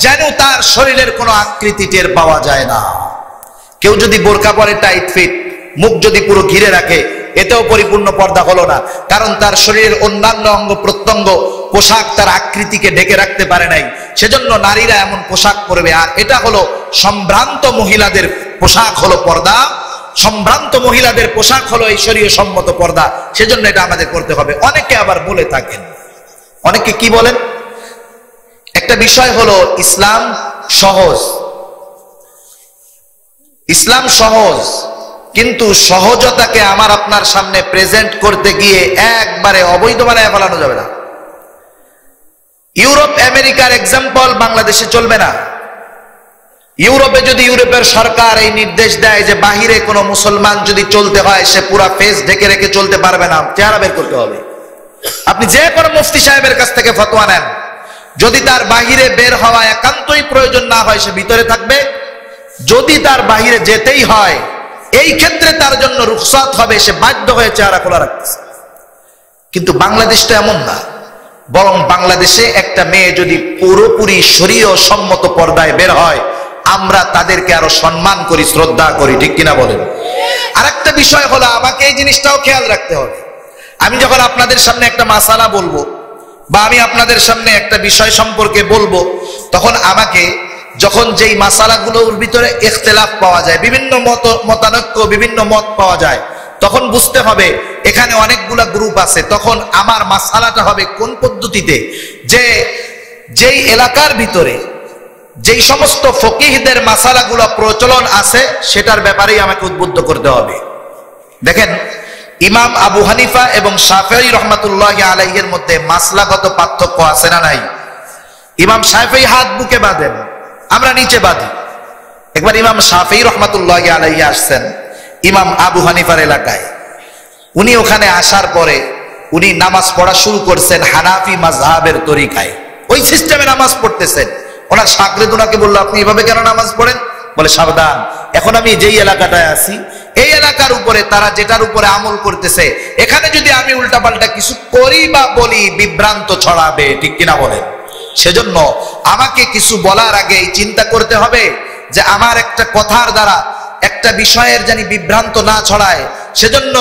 যেন তার শরীরের কোনো আকৃতি টের পাওয়া যায় না। কেউ যদি বোরকা পরে টাইট ফিট, মুখ যদি পুরো ঘিরে রাখে, এতেও পরিপূর্ণ পর্দা হলো না, কারণ তার শরীরের অন্যান্য অঙ্গ প্রত্যঙ্গ, পোশাক তার আকৃতিকে ঢেকে রাখতে পারে নাই। সেজন্য নারীরা এমন পোশাক পরবে। আর এটা হলো সম্ভ্রান্ত মহিলাদের পোশাক, হলো পর্দা। সম্ভ্রান্ত মহিলাদের পোশাক হলো এই শরীয় সম্মত পর্দা। সেজন্য এটা আমাদের করতে হবে। অনেকে আবার বলে থাকেন, অনেকে কি বলেন, একটা বিষয় হলো ইসলাম সহজ, ইসলাম সহজ, কিন্তু সহজতাকে আমার আপনার সামনে প্রেজেন্ট করতে গিয়ে একবারে অবৈধ বানায় ফেলানো যাবে না। ইউরোপ আমেরিকার এক্সাম্পল বাংলাদেশে চলবে না। ইউরোপে যদি ইউরোপের সরকার এই নির্দেশ দেয় যে বাহিরে কোনো মুসলমান যদি চলতে হয়, সে পুরা ফেস ঢেকে রেখে চলতে পারবে না, চেহারা বের করতে হবে। আপনি যে কোনো মুফতি সাহেবের কাছ থেকে ফতোয়া নেন, যদি তার বাহিরে বের হওয়া একান্তই প্রয়োজন না হয়, সে ভিতরে থাকবে। যদি তার বাহিরে যেতেই হয়, এই ক্ষেত্রে তার জন্য রুখসাত হবে, সে বাধ্য হয়ে চেহারা খোলা রাখতেছে। কিন্তু বাংলাদেশটা এমন না। বরং বাংলাদেশে একটা মেয়ে যদি পুরোপুরি শরীয় সম্মত পর্দায় বের হয়, আমরা তাদেরকে আরো সম্মান করি, শ্রদ্ধা করি, ঠিক কিনা বলেন? আরেকটা বিষয় হলো, আমাকে এই জিনিসটাও খেয়াল রাখতে হবে। আমি যখন আপনাদের সামনে একটা মাসালা বলবো, বা আমি আপনাদের সামনে একটা বিষয় সম্পর্কে বলবো, তখন আমাকে যখন যেই মাসালাগুলোর ভিতরে ইখতিলাফ পাওয়া যায়, বিভিন্ন মতানৈক্য, বিভিন্ন মত পাওয়া যায়, তখন বুঝতে হবে এখানে অনেকগুলা গ্রুপ আছে। তখন আমার মাসালাটা হবে কোন পদ্ধতিতে, যে যেই এলাকার ভিতরে যেই সমস্ত ফকিহদের মাসালাগুলো প্রচলন আছে, সেটার ব্যাপারেই আমাকে উদ্বুদ্ধ করতে হবে। দেখেন, ইমাম আবু হানিফা এবং শাফিঈ রহমাতুল্লাহি আলাইহির মধ্যে মাসলাগত পার্থক্য আছে না নাই? ইমাম শাফিঈ হাত বুকে বাঁধেন, আমরা নিচে বাঁধি। একবার ইমাম শাফিঈ রহমাতুল্লাহি আলাইহি আসছেন ইমাম আবু হানিফার এলাকায়। উনি ওখানে আসার পরে উনি নামাজ পড়া শুরু করছেন হানাফি মাযহাবের তরিকায়, ওই সিস্টেমে নামাজ পড়তেছেন। ওনার শাগরেদ ওনাকে বললো, আপনি এভাবে কেন নামাজ পড়েন? বলে, সাবধান, এখন আমি যেই এলাকাটায় আছি, এই এলাকার উপরে তারা যেটার উপরে আমল করতেছে, এখানে যদি আমি উল্টাপাল্টা কিছু করি বা বলি, বিভ্রান্ত ছড়াবে, ঠিক কিনা বলেন? সেজন্য আমাকে কিছু বলার আগে চিন্তা করতে হবে যে আমার একটা কথার দ্বারা একটা বিষয়ের জানি বিভ্রান্ত না ছড়ায়। সেজন্য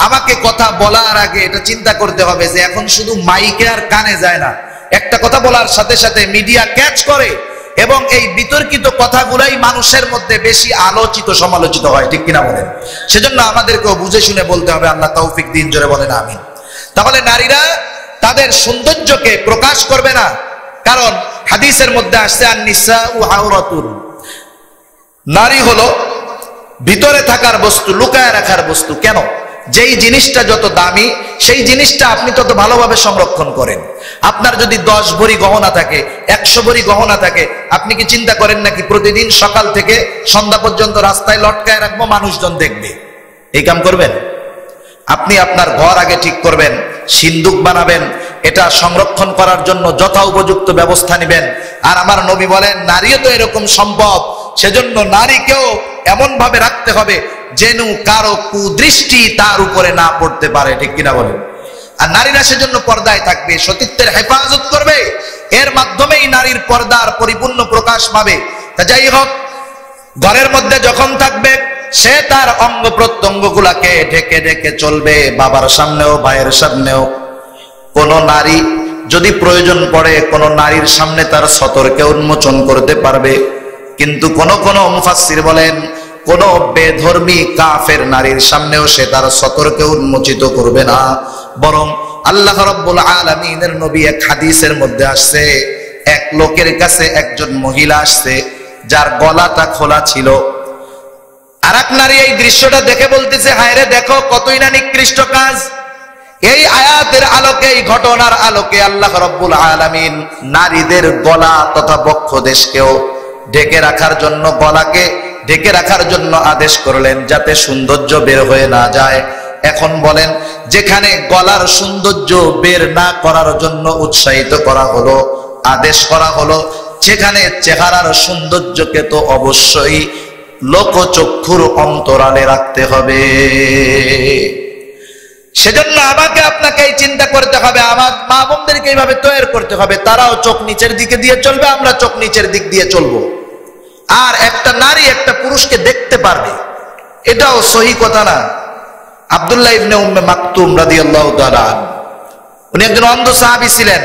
আমাকে কথা বলার আগে এটা চিন্তা করতে হবে যে এখন শুধু মাইকে আর কানে যায় না, একটা কথা বলার সাথে সাথে মিডিয়া ক্যাচ করে, এবং এই বিতর্কিত কথাগুলাই মানুষের মধ্যে বেশি আলোচিত, সমালোচিত হয়, ঠিক কিনা বলেন? সেজন্য আমাদেরকেও বুঝে শুনে বলতে হবে। আল্লাহ তৌফিক দিন, জোরে বলেন আমিন। তাহলে নারীরা তাদের সৌন্দর্যকে প্রকাশ করবে না, কারণ হাদিসের মধ্যে আসছে আন-নিসাউ আওরাতুন, নারী হলো ভিতরে থাকার বস্তু, লুকায় রাখার বস্তু। কেন? যেই জিনিসটা যত দামি, সেই জিনিসটা আপনি তত ভালোভাবে সংরক্ষণ করেন। আপনার যদি 10 ভরি গহনা থাকে, 100 ভরি গহনা থাকে, আপনি কি চিন্তা করেন নাকি প্রতিদিন সকাল থেকে সন্ধ্যা পর্যন্ত রাস্তায় লটকায় রাখবো, মানুষজন দেখবে? এই কাম করবেন? আপনি আপনার ঘর আগে ঠিক করবেন, সিন্দুক বানাবেন, এটা সংরক্ষণ করার জন্য যথা উপযুক্ত ব্যবস্থা নেবেন। আর আমার নবী বলেন নারীও তো এরকম সম্পদ, সেজন্য নারীকেও এমন ভাবে রাখতে হবে যেন কারো কুদৃষ্টি তার উপরে না পড়তে পারে, ঠিক কিনা বলেন? আর নারীরা সেজন্য পর্দায় থাকবে, সতীত্বের হেফাজত করবে, এর মাধ্যমেই নারীর পর্দার পরিপূর্ণ প্রকাশ পাবে। তা যাই হোক, ঘরের মধ্যে যখন থাকবে সে তার অঙ্গ প্রত্যঙ্গ গুলাকে ঢেকে ঢেকে চলবে, বাবার সামনেও ভাইয়ের সামনেও। কোন নারী যদি প্রয়োজন পড়ে কোন নারীর সামনে তার সতরকে উন্মোচন করতে পারবে, কিন্তু কোন কোন মুফাসসির বলেন কোন বেধর্মী কাফের নারীর সামনেও সে তার সতরকে উন্মোচিত করবে না। বরং আল্লাহ রাব্বুল আলামিনের নবী এক হাদিসের মধ্যে আসছে, এক লোকের কাছে একজন মহিলা আসছে যার গলাটা খোলা ছিল। আর এক নারী এই দৃশ্যটা দেখে বলতেছে, হায় রে, দেখো কতই না নিকৃষ্ট কাজ। এই আয়াতের আলোকে, এই ঘটনার আলোকে আল্লাহ রাব্বুল আলামিন নারীদের গলা তথা বক্ষদেশকেও ঢেকে রাখার জন্য, গলাকে ঢেকে রাখার জন্য আদেশ করলেন, যাতে সৌন্দর্য বের হয়ে না যায়। এখন বলেন, যেখানে গলার সৌন্দর্য বের না করার জন্য উৎসাহিত করা হলো, আদেশ করা হলো, সেখানে চেহারার সৌন্দর্যকে তো অবশ্যই লোকচক্ষুর অন্তরালে রাখতে হবে। সেজন্য আমাকে আপনাকে এই চিন্তা করতে হবে, আমার মা বোনদেরকে এইভাবে তৈরি করতে হবে, তারাও চোখ নিচের দিকে দিয়ে চলবে, আমরা চোখ নিচের দিক দিয়ে চলবো। আর একটা নারী একটা পুরুষকে দেখতে পারবে, এটাও সহি কথা না? আব্দুল্লাহ ইবনে উম্মে মাকতুম রাদিয়াল্লাহু তাআলা, উনি একজন অন্ধ সাহাবী ছিলেন।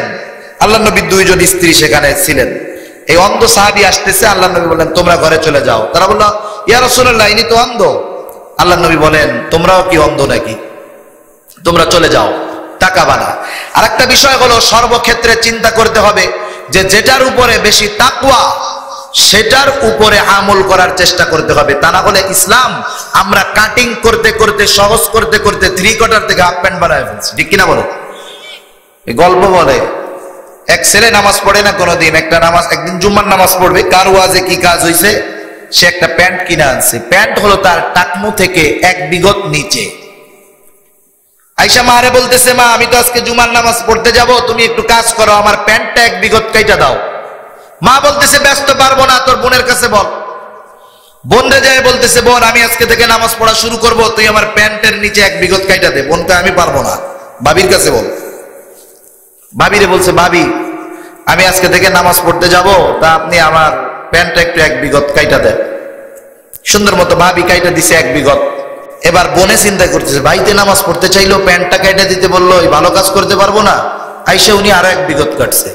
আল্লাহর নবীর দুইজন স্ত্রী সেখানে ছিলেন। এই অন্ধ সাহাবী আসতেছে, আল্লাহর নবী বললেন তোমরা ঘরে চলে যাও। তারা বলল, ইয়া রাসূলুল্লাহ, ইনি তো অন্ধ। আল্লাহর নবী বলেন, তোমরাও কি অন্ধ নাকি? তোমরা চলে যাও, তাকাবা না। আর একটা বিষয় হলো, সর্বক্ষেত্রে চিন্তা করতে হবে যে যেটার উপরে বেশি তাকওয়া সেটার উপরে আমল করার চেষ্টা করতে হবে। তা না হলে ইসলাম আমরা কাটিং করতে করতে, সহজ করতে করতে 3 কোয়ার্টার থেকে হাফ প্যান্ট বানায় ফেলছি, ঠিক কিনা বলো? এই গল্প বলে, এক ছেলে নামাজ পড়ে না কোনোদিন, একটা নামাজ, একদিন জুম্মার নামাজ পড়বে, কার ওয়াজে কি কাজ হয়েছে, সে একটা প্যান্ট কিনে আনছে। প্যান্ট হলো তার টাকনু থেকে 1 বিঘত নিচে। আয়েশা মারে বলতেছে, মা আমি তো আজকে জুমার নামাজ পড়তে যাব, তুমি একটু কাজ করো, আমার প্যান্টটা 1 বিঘত কাইটা দাও। মা বলতেছে, ব্যস্ত, পারবো না, তোর বোনের কাছে বল। বোন রে যায় বলতেছে, বোন আমি আজকে থেকে নামাজ পড়া শুরু করব, তুই আমার প্যান্টের নিচে 1 বিঘত কাইটা দে। বোনকে, আমি পারবো না, ভাবির কাছে বল। ভাবিরে বলছে, ভাবি আমি আজকে থেকে নামাজ পড়তে যাব, তা আপনি আমার প্যান্টটা একটু 1 বিঘত কাইটা দেন। সুন্দর মতো ভাবি কাইটা দিছে 1 বিঘত। এবার বোনে চিন্তা করতেছে, ভাইতে নামাজ পড়তে চাইলো, প্যান্টটা কাইটা দিতে বললো, ভালো কাজ করতে পারবো না। আইসা উনি আরো 1 বিঘত কাটছে।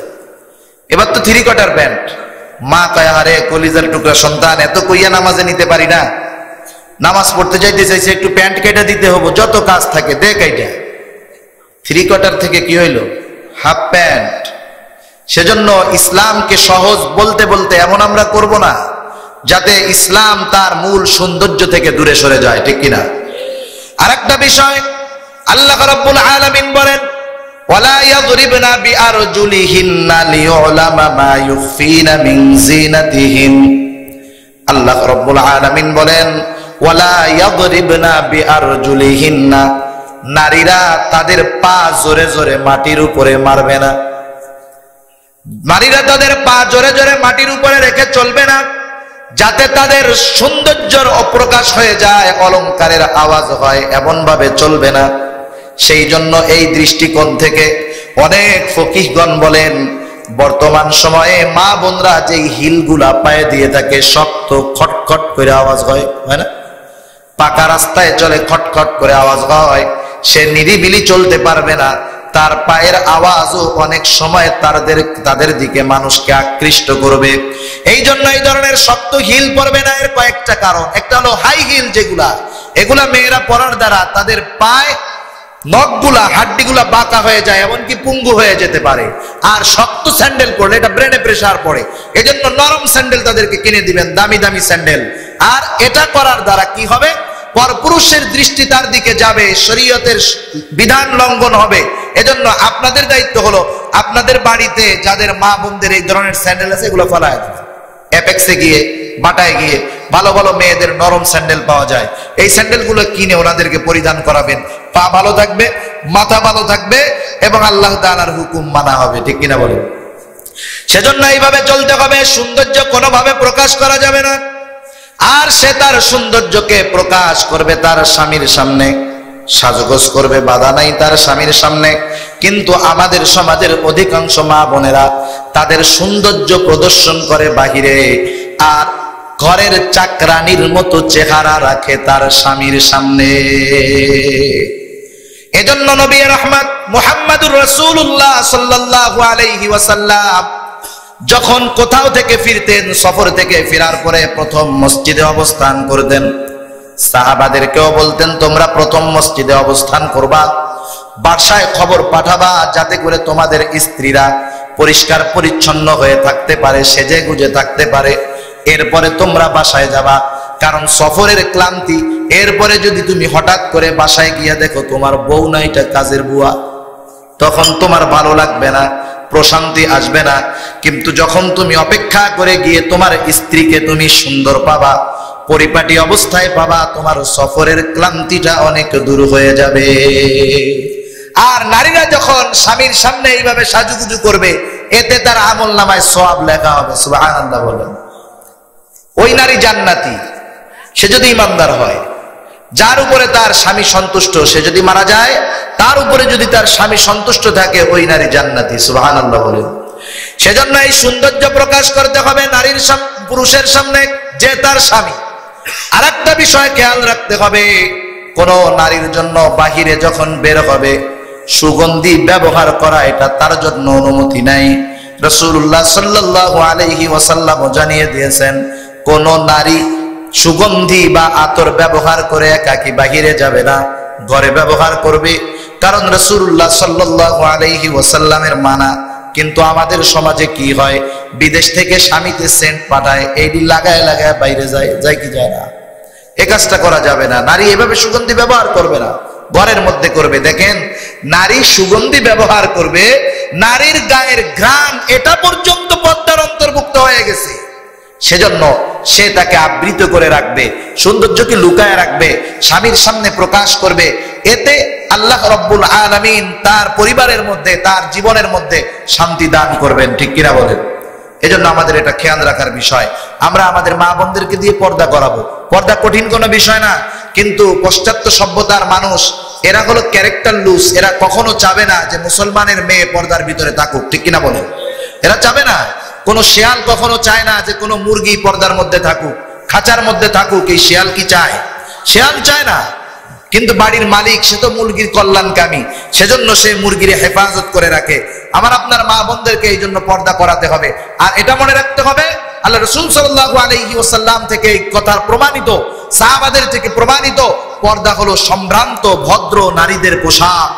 এবার তো 3 কোয়ার্টার প্যান্ট। মা কয়, আরে কলিজার টুকরা সন্তান, এত কইয়া নামাজে নিতে পারি না, নামাজ পড়তে চাইতে চাইছে, একটু প্যান্ট কেটে দিতে হবো, যত কাজ থাকে দে কাইটা। 3 কোয়ার্টার থেকে কি হইলো, হাফ প্যান্ট। সেজন্য ইসলামকে সহজ বলতে বলতে এমন আমরা করব না যাতে ইসলাম তার মূল সৌন্দর্য থেকে দূরে সরে যায়, ঠিক কিনা? আরেকটা বিষয়, আল্লাহ রাব্বুল আলামিন বলেন, ওয়ালা ইয়াযরিবনা বিআরজুলিহিন্না লিয়ুলামা মা ইউখফিনা মিন জিনাতিহিন। আল্লাহ রাব্বুল আলামিন বলেন, ওয়ালা ইয়াযরিবনা বিআরজুলিহিন্না, নারীরা তাদের পা জোরে জোরে মাটির উপরে মারবে না। নারীরা তাদের পা জোরে জোরে মাটির উপরে রেখে চলবে না, যাতে তাদের সৌন্দর্যের অপ্রকাশ হয়ে যায়, অলংকারের আওয়াজ হয়, এমন ভাবে চলবে না। সেই জন্য এই দৃষ্টিকোণ থেকে অনেক ফকিহগণ বলেন, বর্তমান সময়ে মা বোনরা যেই হিলগুলা পায়ে দিয়ে থাকে, শক্ত খটখট করে আওয়াজ হয়, হয় না? পাকা রাস্তায় চলে, খটখট করে আওয়াজ হয়, সে নিরিবিলি চলতে পারবে না, তার পায়ের আওয়াজও অনেক সময় তাদের দিকে মানুষকে আকৃষ্ট করবে। এই জন্য এই ধরনের শক্ত হিল পরবে না। এর কয়েকটা কারণ, একটা হলো হাই হিল, এগুলা মেয়েরা পরার দ্বারা তাদের পায়ে নখগুলা, হাড্ডিগুলা বাঁকা হয়ে যায়, এমনকি পঙ্গু হয়ে যেতে পারে। আর শক্ত স্যান্ডেল পরলে এটা ব্রেনে প্রেসার পড়ে, এজন্য নরম স্যান্ডেল তাদেরকে কিনে দিবেন, দামি দামি স্যান্ডেল। আর এটা করার দ্বারা কি হবে, পরপুরুষের দৃষ্টি তার দিকে যাবে, শরীয়তের বিধান লঙ্ঘন হবে। এজন্য আপনাদের দায়িত্ব হলো, আপনাদের বাড়িতে যাদের মা বোনদের এই ধরনের স্যান্ডেল আছে, এগুলো ফেলায় দেবেন। অ্যাপেক্সে গিয়ে বাটায় গিয়ে ভালো ভালো মেয়েদের নরম স্যান্ডেল পাওয়া যায়, এই স্যান্ডেলগুলো কিনে ওনাদেরকে পরিধান করাবেন। পা ভালো থাকবে, মাথা ভালো থাকবে এবং আল্লাহ তাআলার হুকুম মানা হবে, ঠিক কিনা বলেন? সেজন্য এইভাবে চলতে হবে। সৌন্দর্য কোনোভাবে প্রকাশ করা যাবে না। আর সে তার সৌন্দর্যকে প্রকাশ করবে তার স্বামীর সামনে, সাজগোজ করবে, বাধা নাই তার স্বামীর সামনে। কিন্তু আমাদের সমাজের অধিকাংশ মা বোনেরা তাদের সৌন্দর্য প্রদর্শন করে বাহিরে, আর ঘরের চাকরানির মতো চেহারা রাখে তার স্বামীর সামনে। এজন্য নবী রহমত মুহাম্মদুর রাসূলুল্লাহ সাল্লাল্লাহু আলাইহি ওয়াসাল্লাম যখন কোথাও থেকে ফিরতেন, সফর থেকে ফেরার পরে প্রথম মসজিদে অবস্থান করতেন। সাহাবাদেরকেও বলতেন, তোমরা প্রথম মসজিদে অবস্থান করবা, বাসায় খবর পাঠাবা যাতে করে তোমাদের স্ত্রীরা পরিষ্কার পরিচ্ছন্ন হয়ে থাকতে পারে, সেজে গুজে থাকতে পারে। এরপরে তোমরা বাসায় যাবা, কারণ সফরের ক্লান্তি। এরপরে যদি তুমি হঠাৎ করে বাসায় গিয়ে দেখো তোমার বউ না, এটা কাজের বুয়া, তখন তোমার ভালো লাগবে না, প্রশান্তি আসবে না। কিন্তু যখন তুমি অপেক্ষা করে গিয়ে তোমার স্ত্রীকে তুমি সুন্দর পাবা, পরিপাটি অবস্থায় পাবা, তোমার সফরের ক্লান্তিটা অনেক দূর হয়ে যাবে। আর নারীরা যখন স্বামীর সামনে এইভাবে সাজুগুজু করবে, এতে তার আমল নামায় সওয়াব লেখা হবে। সুবহানাল্লাহ বলেন। ওই নারী জান্নাতি, সে যদি ইমানদার হয়, যার উপরে তার স্বামী সন্তুষ্ট, সে যদি মারা যায়, তার উপরে যদি তার স্বামী সন্তুষ্ট থাকে, ওই নারী জান্নাতি। সুবহানাল্লাহ বলেন। সেজন্য এই সৌন্দর্য প্রকাশ করতে হবে নারীর পুরুষের সামনে, যে তার স্বামী। আরেকটা বিষয় খেয়াল রাখতে হবে, কোন নারীর জন্য বাহিরে যখন বের হবে সুগন্ধি ব্যবহার করা, এটা তার জন্য অনুমতি নাই। রাসূলুল্লাহ সাল্লাল্লাহু আলাইহি ওয়াসাল্লাম জানিয়ে দিয়েছেন, কোন নারী সুগন্ধি বা আতর ব্যবহার করে একাকী বাহিরে যাবে না, ঘরে ব্যবহার করবে। কারণ রাসূলুল্লাহ সাল্লাল্লাহু আলাইহি ওয়াসাল্লামের মানা। কিন্তু আমাদের সমাজে কি হয়, বিদেশ থেকে স্বামীতে সেন্ট পাঠায়, এইটি লাগায় লাগায় বাইরে যায়, যায় কি যায় না? এ কাজটা করা যাবে না। নারী এভাবে সুগন্ধি ব্যবহার করবে না, ঘরের মধ্যে করবে। দেখেন, নারী সুগন্ধি ব্যবহার করবে, নারীর গায়ের ঘ্রাণ এটা পর্যন্ত পর্দার অন্তর্ভুক্ত হয়ে গেছে। সেজন্য সে তাকে আবৃত করে রাখবে, সৌন্দর্যকে লুকায় রাখবে, স্বামীর সামনে প্রকাশ করবে। এতে আল্লাহ রাব্বুল আলামিন তার পরিবারের মধ্যে, তার জীবনের মধ্যে শান্তি দান করবেন, ঠিক কিনা বলেন? এজন্য আমাদের এটা খেয়াল রাখার বিষয়। আমরা আমাদের মা বোনদেরকে দিয়ে পর্দা করাবো। পর্দা কঠিন কোনো বিষয় না, কিন্তু পাশ্চাত্য সভ্যতার মানুষ, এরা হলো ক্যারেক্টার লুজ। এরা কখনো চাবে না যে মুসলমানের মেয়ে পর্দার ভিতরে থাকুক, ঠিক কিনা বলেন? এরা চাবে না। কোন শিয়াল কখনো চায় না যে কোনো মুরগি পর্দার মধ্যে থাকুক, খাঁচার মধ্যে থাকুক। এই শিয়াল কি চায়? শিয়াল চায় না। কিন্তু বাড়ির মালিক, সে তো মুরগির কল্যাণকামী, সেজন্য সে মুরগির হেফাজত করে রাখে। আমার আপনার মা বোনদেরকে এই জন্য পর্দা করাতে হবে। আর এটা মনে রাখতে হবে, আল্লাহ রাসূল সাল্লাল্লাহু আলাইহি ওয়াসাল্লাম থেকে এই কথা প্রমাণিত, সাহাবাদের থেকে প্রমাণিত, পর্দা হলো সম্ভ্রান্ত ভদ্র নারীদের পোশাক।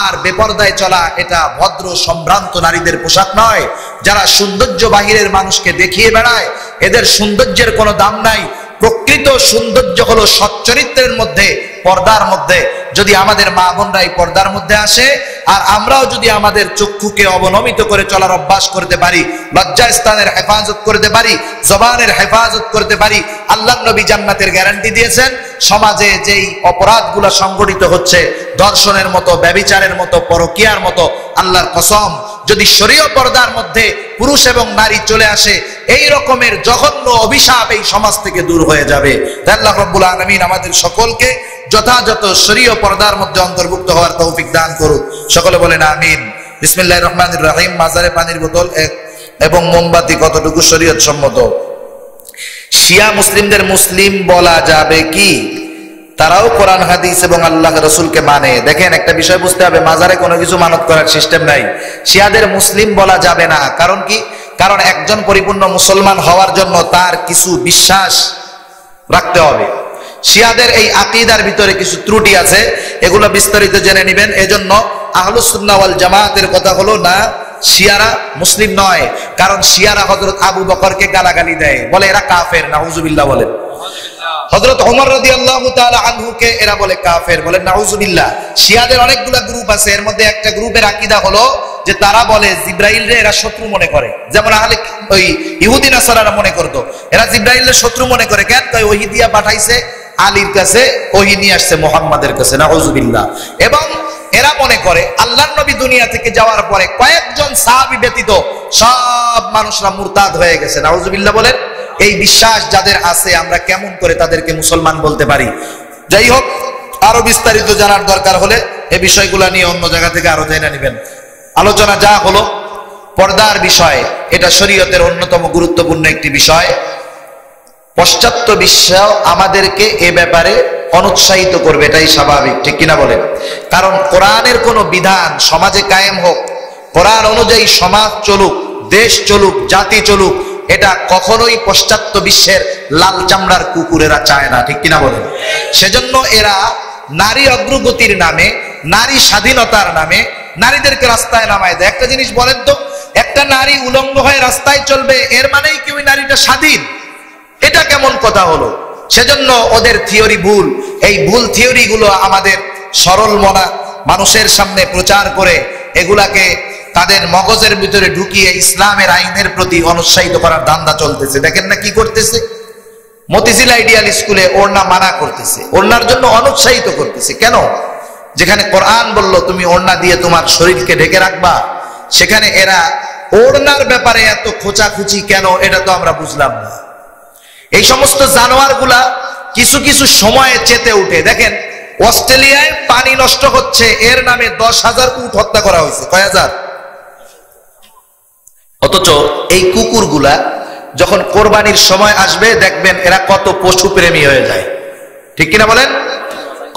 আর বেপর্দায় চলা এটা ভদ্র সম্ভ্রান্ত নারীদের পোশাক নয়। যারা সৌন্দর্য বাহিরের মানুষকে দেখিয়ে বেড়ায়, এদের সৌন্দর্যের কোনো দাম নাই। প্রকৃত সৌন্দর্য হলো সচ্চরিত্রের মধ্যে, পর্দার মধ্যে। যদি আমাদের মা বোনরা এই পর্দার মধ্যে আসে, আর আমরাও যদি আমাদের চক্ষুকে অবনমিত করে চলার অভ্যাস করতে পারি, লজ্জাস্থানের হেফাজত করতে পারি, জবানের হেফাজত করতে পারি, আল্লাহর নবী জান্নাতের গ্যারান্টি দিয়েছেন। সমাজে যেই অপরাধগুলো সংগঠিত হচ্ছে, ধর্ষণের মতো, ব্যভিচারের মতো, পরকীয়ার মতো, আল্লাহর কসম, যদি শরীয় পর্দার মধ্যে পুরুষ এবং নারী চলে আসে, এই রকমের জঘন্য অভিশাপ এই সমাজ থেকে দূর হয়ে যাবে। আল্লাহ রাব্বুল আলামিন আমাদের সকলকে যথাযথ শরীয় পর্দার মধ্যে অন্তর্ভুক্ত হওয়ার তৌফিক দান করুন। সকলে বলেন আমিন। বিসমিল্লাহির রহমানির রহিম। মাজারে পানির বোতল এবং মোমবাতি কতটুকু শরীয়ত সম্মত? শিয়া মুসলিমদের মুসলিম বলা যাবে কি? তারাও কোরআন হাদিস এবং আল্লাহ রাসূলকে মানে। দেখেন, একটা বিষয় বুঝতে হবে, মাজারে কোনো কিছু মানত করার সিস্টেম নাই। শিয়াদের মুসলিম বলা যাবে না। কারণ কি? কারণ একজন পরিপূর্ণ মুসলমান হওয়ার জন্য তার কিছু বিশ্বাস রাখতে হবে। শিয়াদের এই আকীদার ভিতরে কিছু ত্রুটি আছে, এগুলো বিস্তারিত জেনে নেবেন। এজন্য আহলুস সুন্নাহ ওয়াল জামাতের কথা হলো না, শিয়ারা মুসলিম নয়। কারণ শিয়ারা হযরত আবু বকরকে গালাগালি দেয়, বলে এরা কাফের, নাউজুবিল্লাহ বলেন। হযরত ওমর রাদিয়াল্লাহু তাআলা আনহুকে এরা বলে কাফের, বলে নাউজুবিল্লাহ। শিয়াদের অনেকগুলো গ্রুপ আছে, এর মধ্যে একটা গ্রুপের আকীদা হলো যে তারা বলে জিব্রাইল রে এরা শত্রু মনে করে, যেমন আহলে ওই ইহুদি নাসারারা মনে করতো এরা জিব্রাইলের শত্রু মনে করে। কেন? কয় ওহী দিয়া পাঠাইছে আলীর কাছে, ওহী নিয়ে আসছে মুহাম্মাদের কাছে, নাউযুবিল্লাহ। এবং এরা মনে করে আল্লাহর নবী দুনিয়া থেকে যাওয়ার পরে কয়েকজন সাহাবী ব্যতীত সব মানুষরা মুরতাদ হয়ে গেছে, নাউযুবিল্লাহ বলেন। এই বিশ্বাস যাদের আছে, আমরা কেমন করে তাদেরকে মুসলমান বলতে পারি? যাই হোক, আরো বিস্তারিত জানার দরকার হলে এই বিষয়গুলো নিয়ে অন্য জায়গা থেকে আরো জেনে নেবেন। আলোচনা যা হলো পর্দার বিষয়, এটা শরীয়তের অন্যতম গুরুত্বপূর্ণ একটি বিষয়। পাশ্চাত্য বিশ্ব আমাদেরকে এ ব্যাপারে অনুৎসাহিত করবে, এটাই স্বাভাবিক, ঠিক কিনা বলেন? কারণ কোরআনের কোন বিধান সমাজে কায়েম হোক, কোরআন অনুযায়ী সমাজ চলুক, দেশ চলুক, জাতি চলুক, এটা কখনোই পাশ্চাত্য বিশ্বের লাল চামড়ার কুকুরেরা চায় না, ঠিক কিনা বলেন? সেজন্য এরা নারী অগ্রগতির নামে, নারী স্বাধীনতার নামে নারীদেরকে রাস্তায় নামায় দেয়। একটা জিনিস বলেন তো, একটা নারী উলঙ্গ হয়ে রাস্তায় চলবে, এর মানেই কি ওই নারীটা স্বাধীন? এটা কেমন কথা হলো? সেজন্য ওদের থিওরি ভুল। এই ভুল থিওরি গুলো আমাদের সরল মনা মানুষের সামনে প্রচার করে এগুলাকে তাদের মগজের ভিতরে ঢুকিয়ে ইসলামের আইনের প্রতি অনুৎসাহিত করার ধান্দা চলতেছে। দেখেন না কি করতেছে? মতিঝিল আইডিয়াল স্কুলে ওড়না মানা করতেছে, ওড়নার জন্য অনুৎসাহিত করতেছে। কেন? যেখানে কোরআন বলল তুমি ওড়না দিয়ে তোমার শরীরকে ঢেকে রাখবা, সেখানে এরা ওড়নার ব্যাপারে এত খোঁচাখুচি কেন? এটা তো আমরা বুঝলাম না। এই সমস্ত জানোয়ার গুলা কিছু কিছু সময়ে চেতে উঠে। দেখেন অস্ট্রেলিয়ায় পানি নষ্ট হচ্ছে, এর নামে 10,000 উট হত্যা করা হয়েছে। কয় হাজার? অথচ এই কুকুরগুলা যখন কোরবানির সময় আসবে দেখবেন এরা কত পশু প্রেমী হয়ে যায়, ঠিক কিনা বলেন?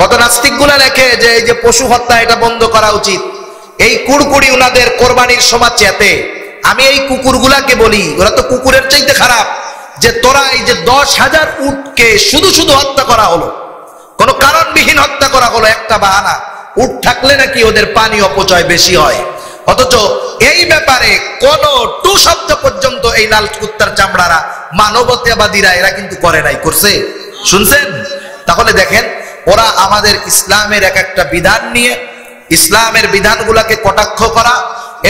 কত নাস্তিক গুলা লেখে যে এই যে পশু হত্যা, এটা বন্ধ করা উচিত। এই কুড়কুড়ি উনাদের কোরবানির সময় চেতে। আমি এই কুকুরগুলাকে বলি, ওরা তো কুকুরের চাইতে খারাপ, যে তোরা এই যে 10,000 উটকে শুধু শুধু হত্যা করা হলো, কোন কারণবিহীন হত্যা করা হলো, একটা বাহানা। উট থাকলে নাকি ওদের পানি অপচয় বেশি হয়, অথচ এই ব্যাপারে কোন টু শব্দ পর্যন্ত এই লাল কুত্তার চামড়ারা মানবতাবাদীরা এরা কিন্তু করে নাই। করছে? শুনছেন? তাহলে দেখেন ওরা আমাদের ইসলামের এক একটা বিধান নিয়ে ইসলামের বিধানগুলোকে কটাক্ষ করা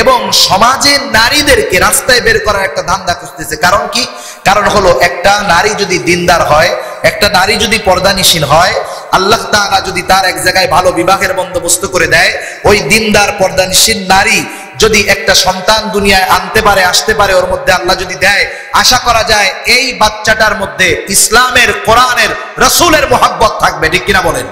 এবং সমাজে নারীদেরকে রাস্তায় বের করার একটা ধান্দা খুঁজতেছে। কারণ কি? কারণ হলো একটা নারী যদি দিনদার হয়, একটা নারী যদি পর্দানিশীল হয়, আল্লাহ তাআলা যদি তার এক জায়গায় ভালো বিবাহের বন্দোবস্ত করে দেয়, ওই দিনদার পর্দানিশীল নারী যদি একটা সন্তান দুনিয়ায় আনতে পারে, আসতে পারে, ওর মধ্যে আল্লাহ যদি দেয়, আশা করা যায় এই বাচ্চাটার মধ্যে ইসলামের, কোরআনের, রাসূলের মুহাব্বত থাকবে, ঠিক কিনা বলেন?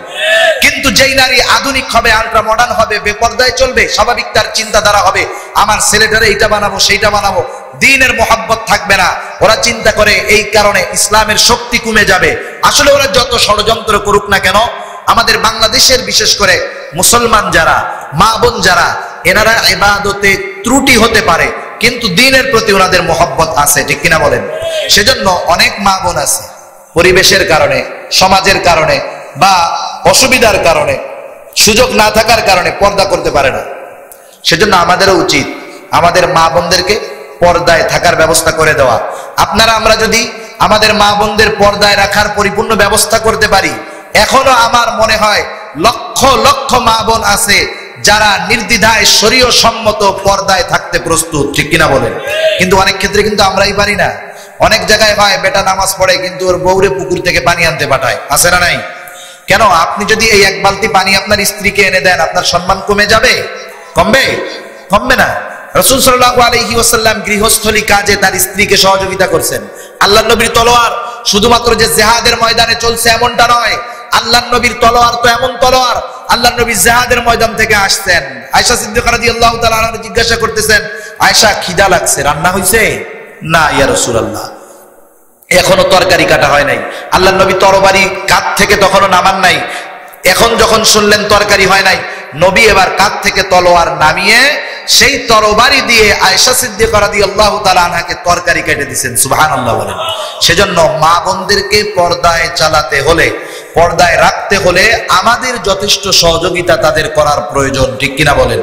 কিন্তু যেই নারী আধুনিক হবে, আল্ট্রা মডার্ন হবে, বেপর্দায় চলবে, স্বাভাবিক তার চিন্তাধারা হবে আমার ছেলেটারে এইটা বানাবো সেইটা বানাবো, দ্বীনের মুহাব্বত থাকবে না। ওরা চিন্তা করে এই কারণে ইসলামের শক্তি কমে যাবে। আসলে ওরা যত ষড়যন্ত্র করুক না কেন, আমাদের বাংলাদেশের বিশেষ করে মুসলমান যারা, মা বোন যারা, এনারা ইবাদতে ত্রুটি হতে পারে কিন্তু দ্বীনের প্রতি ওনাদের মুহাব্বত আছে, ঠিক কিনা বলেন? সেজন্য অনেক মা বোন আছে পরিবেশের কারণে, সমাজের কারণে বা অসুবিধার কারণে, সুযোগ না থাকার কারণে পর্দা করতে পারে না। সেজন্য আমাদেরও উচিত আমাদের মা বোনদেরকে পর্দায় থাকার ব্যবস্থা করে দেওয়া। আপনারা আমরা যদি আমাদের মা বোনদের পর্দায় রাখার পরিপূর্ণ ব্যবস্থা করতে পারি, এখনো আমার মনে হয় লক্ষ লক্ষ মা বোন আছে যারা নির্দ্বিধায় শরীয় সম্মত পর্দায় থাকতে প্রস্তুত, ঠিক কিনা বলেন? কিন্তু অনেক ক্ষেত্রে কিন্তু আমরাই পারি না। অনেক জায়গায় হয় বেটা নামাজ পড়ে কিন্তু ওর বউরে পুকুর থেকে পানি আনতে পাঠায়, আছে না নাই? কেন? আপনি যদি এই এক বালতি পানি আপনার স্ত্রীকে এনে দেন, আপনার সম্মান কমে যাবে? কমবে? কমবে না। রাসূল সাল্লাল্লাহু আলাইহি ওয়াসাল্লাম গৃহস্থলী কাজে তার স্ত্রীকে সহযোগিতা করছেন। আল্লাহর নবীর তলোয়ার শুধুমাত্র যে জিহাদের ময়দানে চলছে এমনটা নয়, আল্লাহর নবীর তলোয়ার তো এমন তলোয়ার, আল্লাহর নবী জিহাদের ময়দান থেকে আসছেন। আয়েশা সিদ্দিকা রাদিয়াল্লাহু তাআলা আনহা জিজ্ঞাসা করতেছেন, আয়েশা খিদা লাগছে, রান্না হইছে? না ইয়া রাসূলুল্লাহ, এখনো তরকারি কাটা হয় নাই। আল্লাহর নবী তরবারি কাঁধ থেকে তখনও নামান নাই। এখন যখন শুনলেন তরকারি হয় নাই, নবী এবার কাঁধ থেকে তলোয়ার নামিয়ে সেই তরবারি দিয়ে আয়েশা সিদ্দিকা রাদিয়াল্লাহু তাআলা আনহাকে তরকারি কেটে দিয়েছেন। সুবহানাল্লাহ বলেন। সেজন্য মা বোনদেরকে পর্দায় চালাতে হলে, পর্দায় রাখতে হলে আমাদের যথেষ্ট সহযোগিতা তাদের করার প্রয়োজন, ঠিক কিনা বলেন?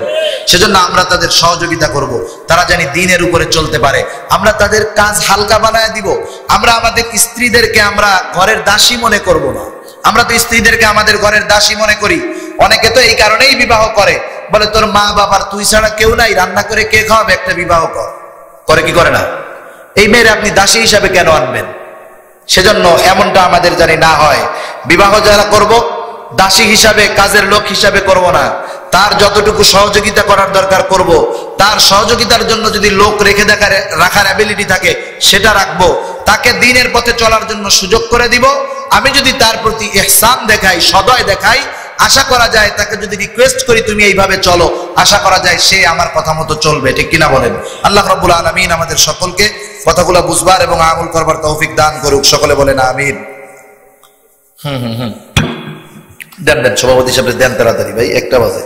সেজন্য আমরা তাদের সহযোগিতা করব, তারা জানি দ্বীনের উপরে চলতে পারে। আমরা তাদের কাজ হালকা বানায় দিব। আমরা আমাদের স্ত্রীদেরকে আমরা ঘরের দাসী মনে করব না। আমরা তো স্ত্রীদেরকে আমাদের ঘরের দাসী মনে করি। অনেকে তো এই কারণেই বিবাহ করে বলে তোর মা বাবার তুই ছাড়া কেউ নাই, রান্না করে কে খাওয়াবে, একটা বিবাহ কর। করে কি করে না? এই মেয়ের আপনি দাসী হিসাবে কেন আনবেন? সেজন্য এমনটা আমাদের জানি না হয়। বিবাহ যারা করব, দাসী হিসাবে, কাজের লোক হিসাবে করব না। তার যতটুকু সহযোগিতা করার দরকার করব। তার সহযোগিতার জন্য যদি লোক রাখার অ্যাবিলিটি থাকে সেটা রাখবো। তাকে দ্বীনের পথে চলার জন্য সুযোগ করে দিব। আমি যদি তার প্রতি ইহসান দেখাই, সদয় দেখাই, আশা করা যায় তাকে যদি রিকোয়েস্ট করি তুমি এইভাবে চলো, আশা করা যায় সে আমার কথা মতো চলবে। ঠিক কিনা বলেন? আল্লাহ রাব্বুল আলামিন আমাদের সকলকে কথাগুলো বুঝবার এবং আমল করবার তৌফিক দান করুক। সকলে বলেন আমিন। দেন সভাপতি সাহেব দেন তাড়াতাড়ি ভাই, 1টা বাজে।